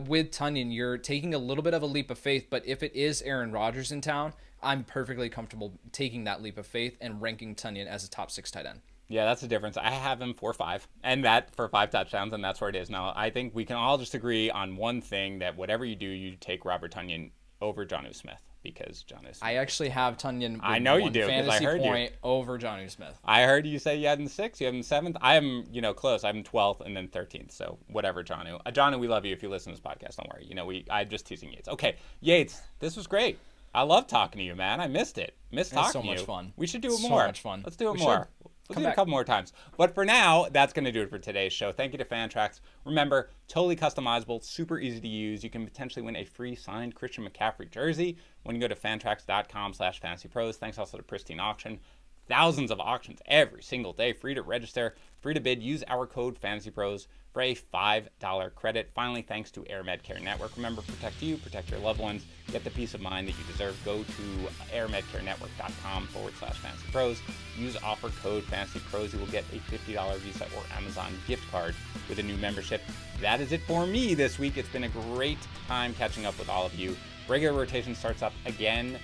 [SPEAKER 2] With Tonyan, you're taking a little bit of a leap of faith, but if it is Aaron Rodgers in town, I'm perfectly comfortable taking that leap of faith and ranking Tonyan as a top 6 tight end.
[SPEAKER 1] Yeah, that's the difference. I have him 4-5, and that for 5 touchdowns, and that's where it is. Now, I think we can all just agree on one thing, that whatever you do, you take Robert Tonyan over Jonnu Smith, because Jonnu Smith.
[SPEAKER 2] I actually have Tonyan with
[SPEAKER 1] I know you do, because I heard
[SPEAKER 2] point over Jonnu Smith.
[SPEAKER 1] I heard you say you had him 6th, you have him 7th. I am, close. I'm 12th and then 13th, so whatever, Jonnu. Jonnu, we love you if you listen to this podcast. Don't worry. I'm just teasing Yates. Okay, Yates, this was great. I love talking to you, man. I missed it. Talking to you.
[SPEAKER 2] So much fun.
[SPEAKER 1] We should do it more.
[SPEAKER 2] So much fun.
[SPEAKER 1] Let's do it more. We'll do it a couple more times. But for now, that's going to do it for today's show. Thank you to Fantrax. Remember, totally customizable, super easy to use. You can potentially win a free signed Christian McCaffrey jersey when you go to fantrax.com/fantasypros. Thanks also to Pristine Auction. thousands of auctions every single day. Free to register, free to bid. Use our code FantasyPros for a $5 credit. Finally, thanks to Air Medcare Network. Remember, protect you, protect your loved ones, get the peace of mind that you deserve. Go to airmedcarenetwork.com/FantasyPros. Use offer code FantasyPros. You will get a $50 Visa or Amazon gift card with a new membership. That is it for me this week. It's been a great time catching up with all of you. Regular rotation starts up again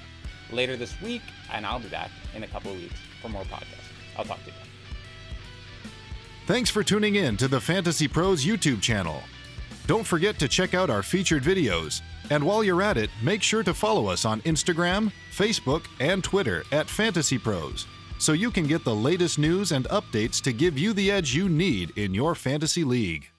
[SPEAKER 1] later this week, and I'll be back in a couple of weeks for more podcasts. I'll talk to you then.
[SPEAKER 3] Thanks for tuning in to the Fantasy Pros YouTube channel. Don't forget to check out our featured videos. And while you're at it, make sure to follow us on Instagram, Facebook, and Twitter at Fantasy Pros, so you can get the latest news and updates to give you the edge you need in your fantasy league.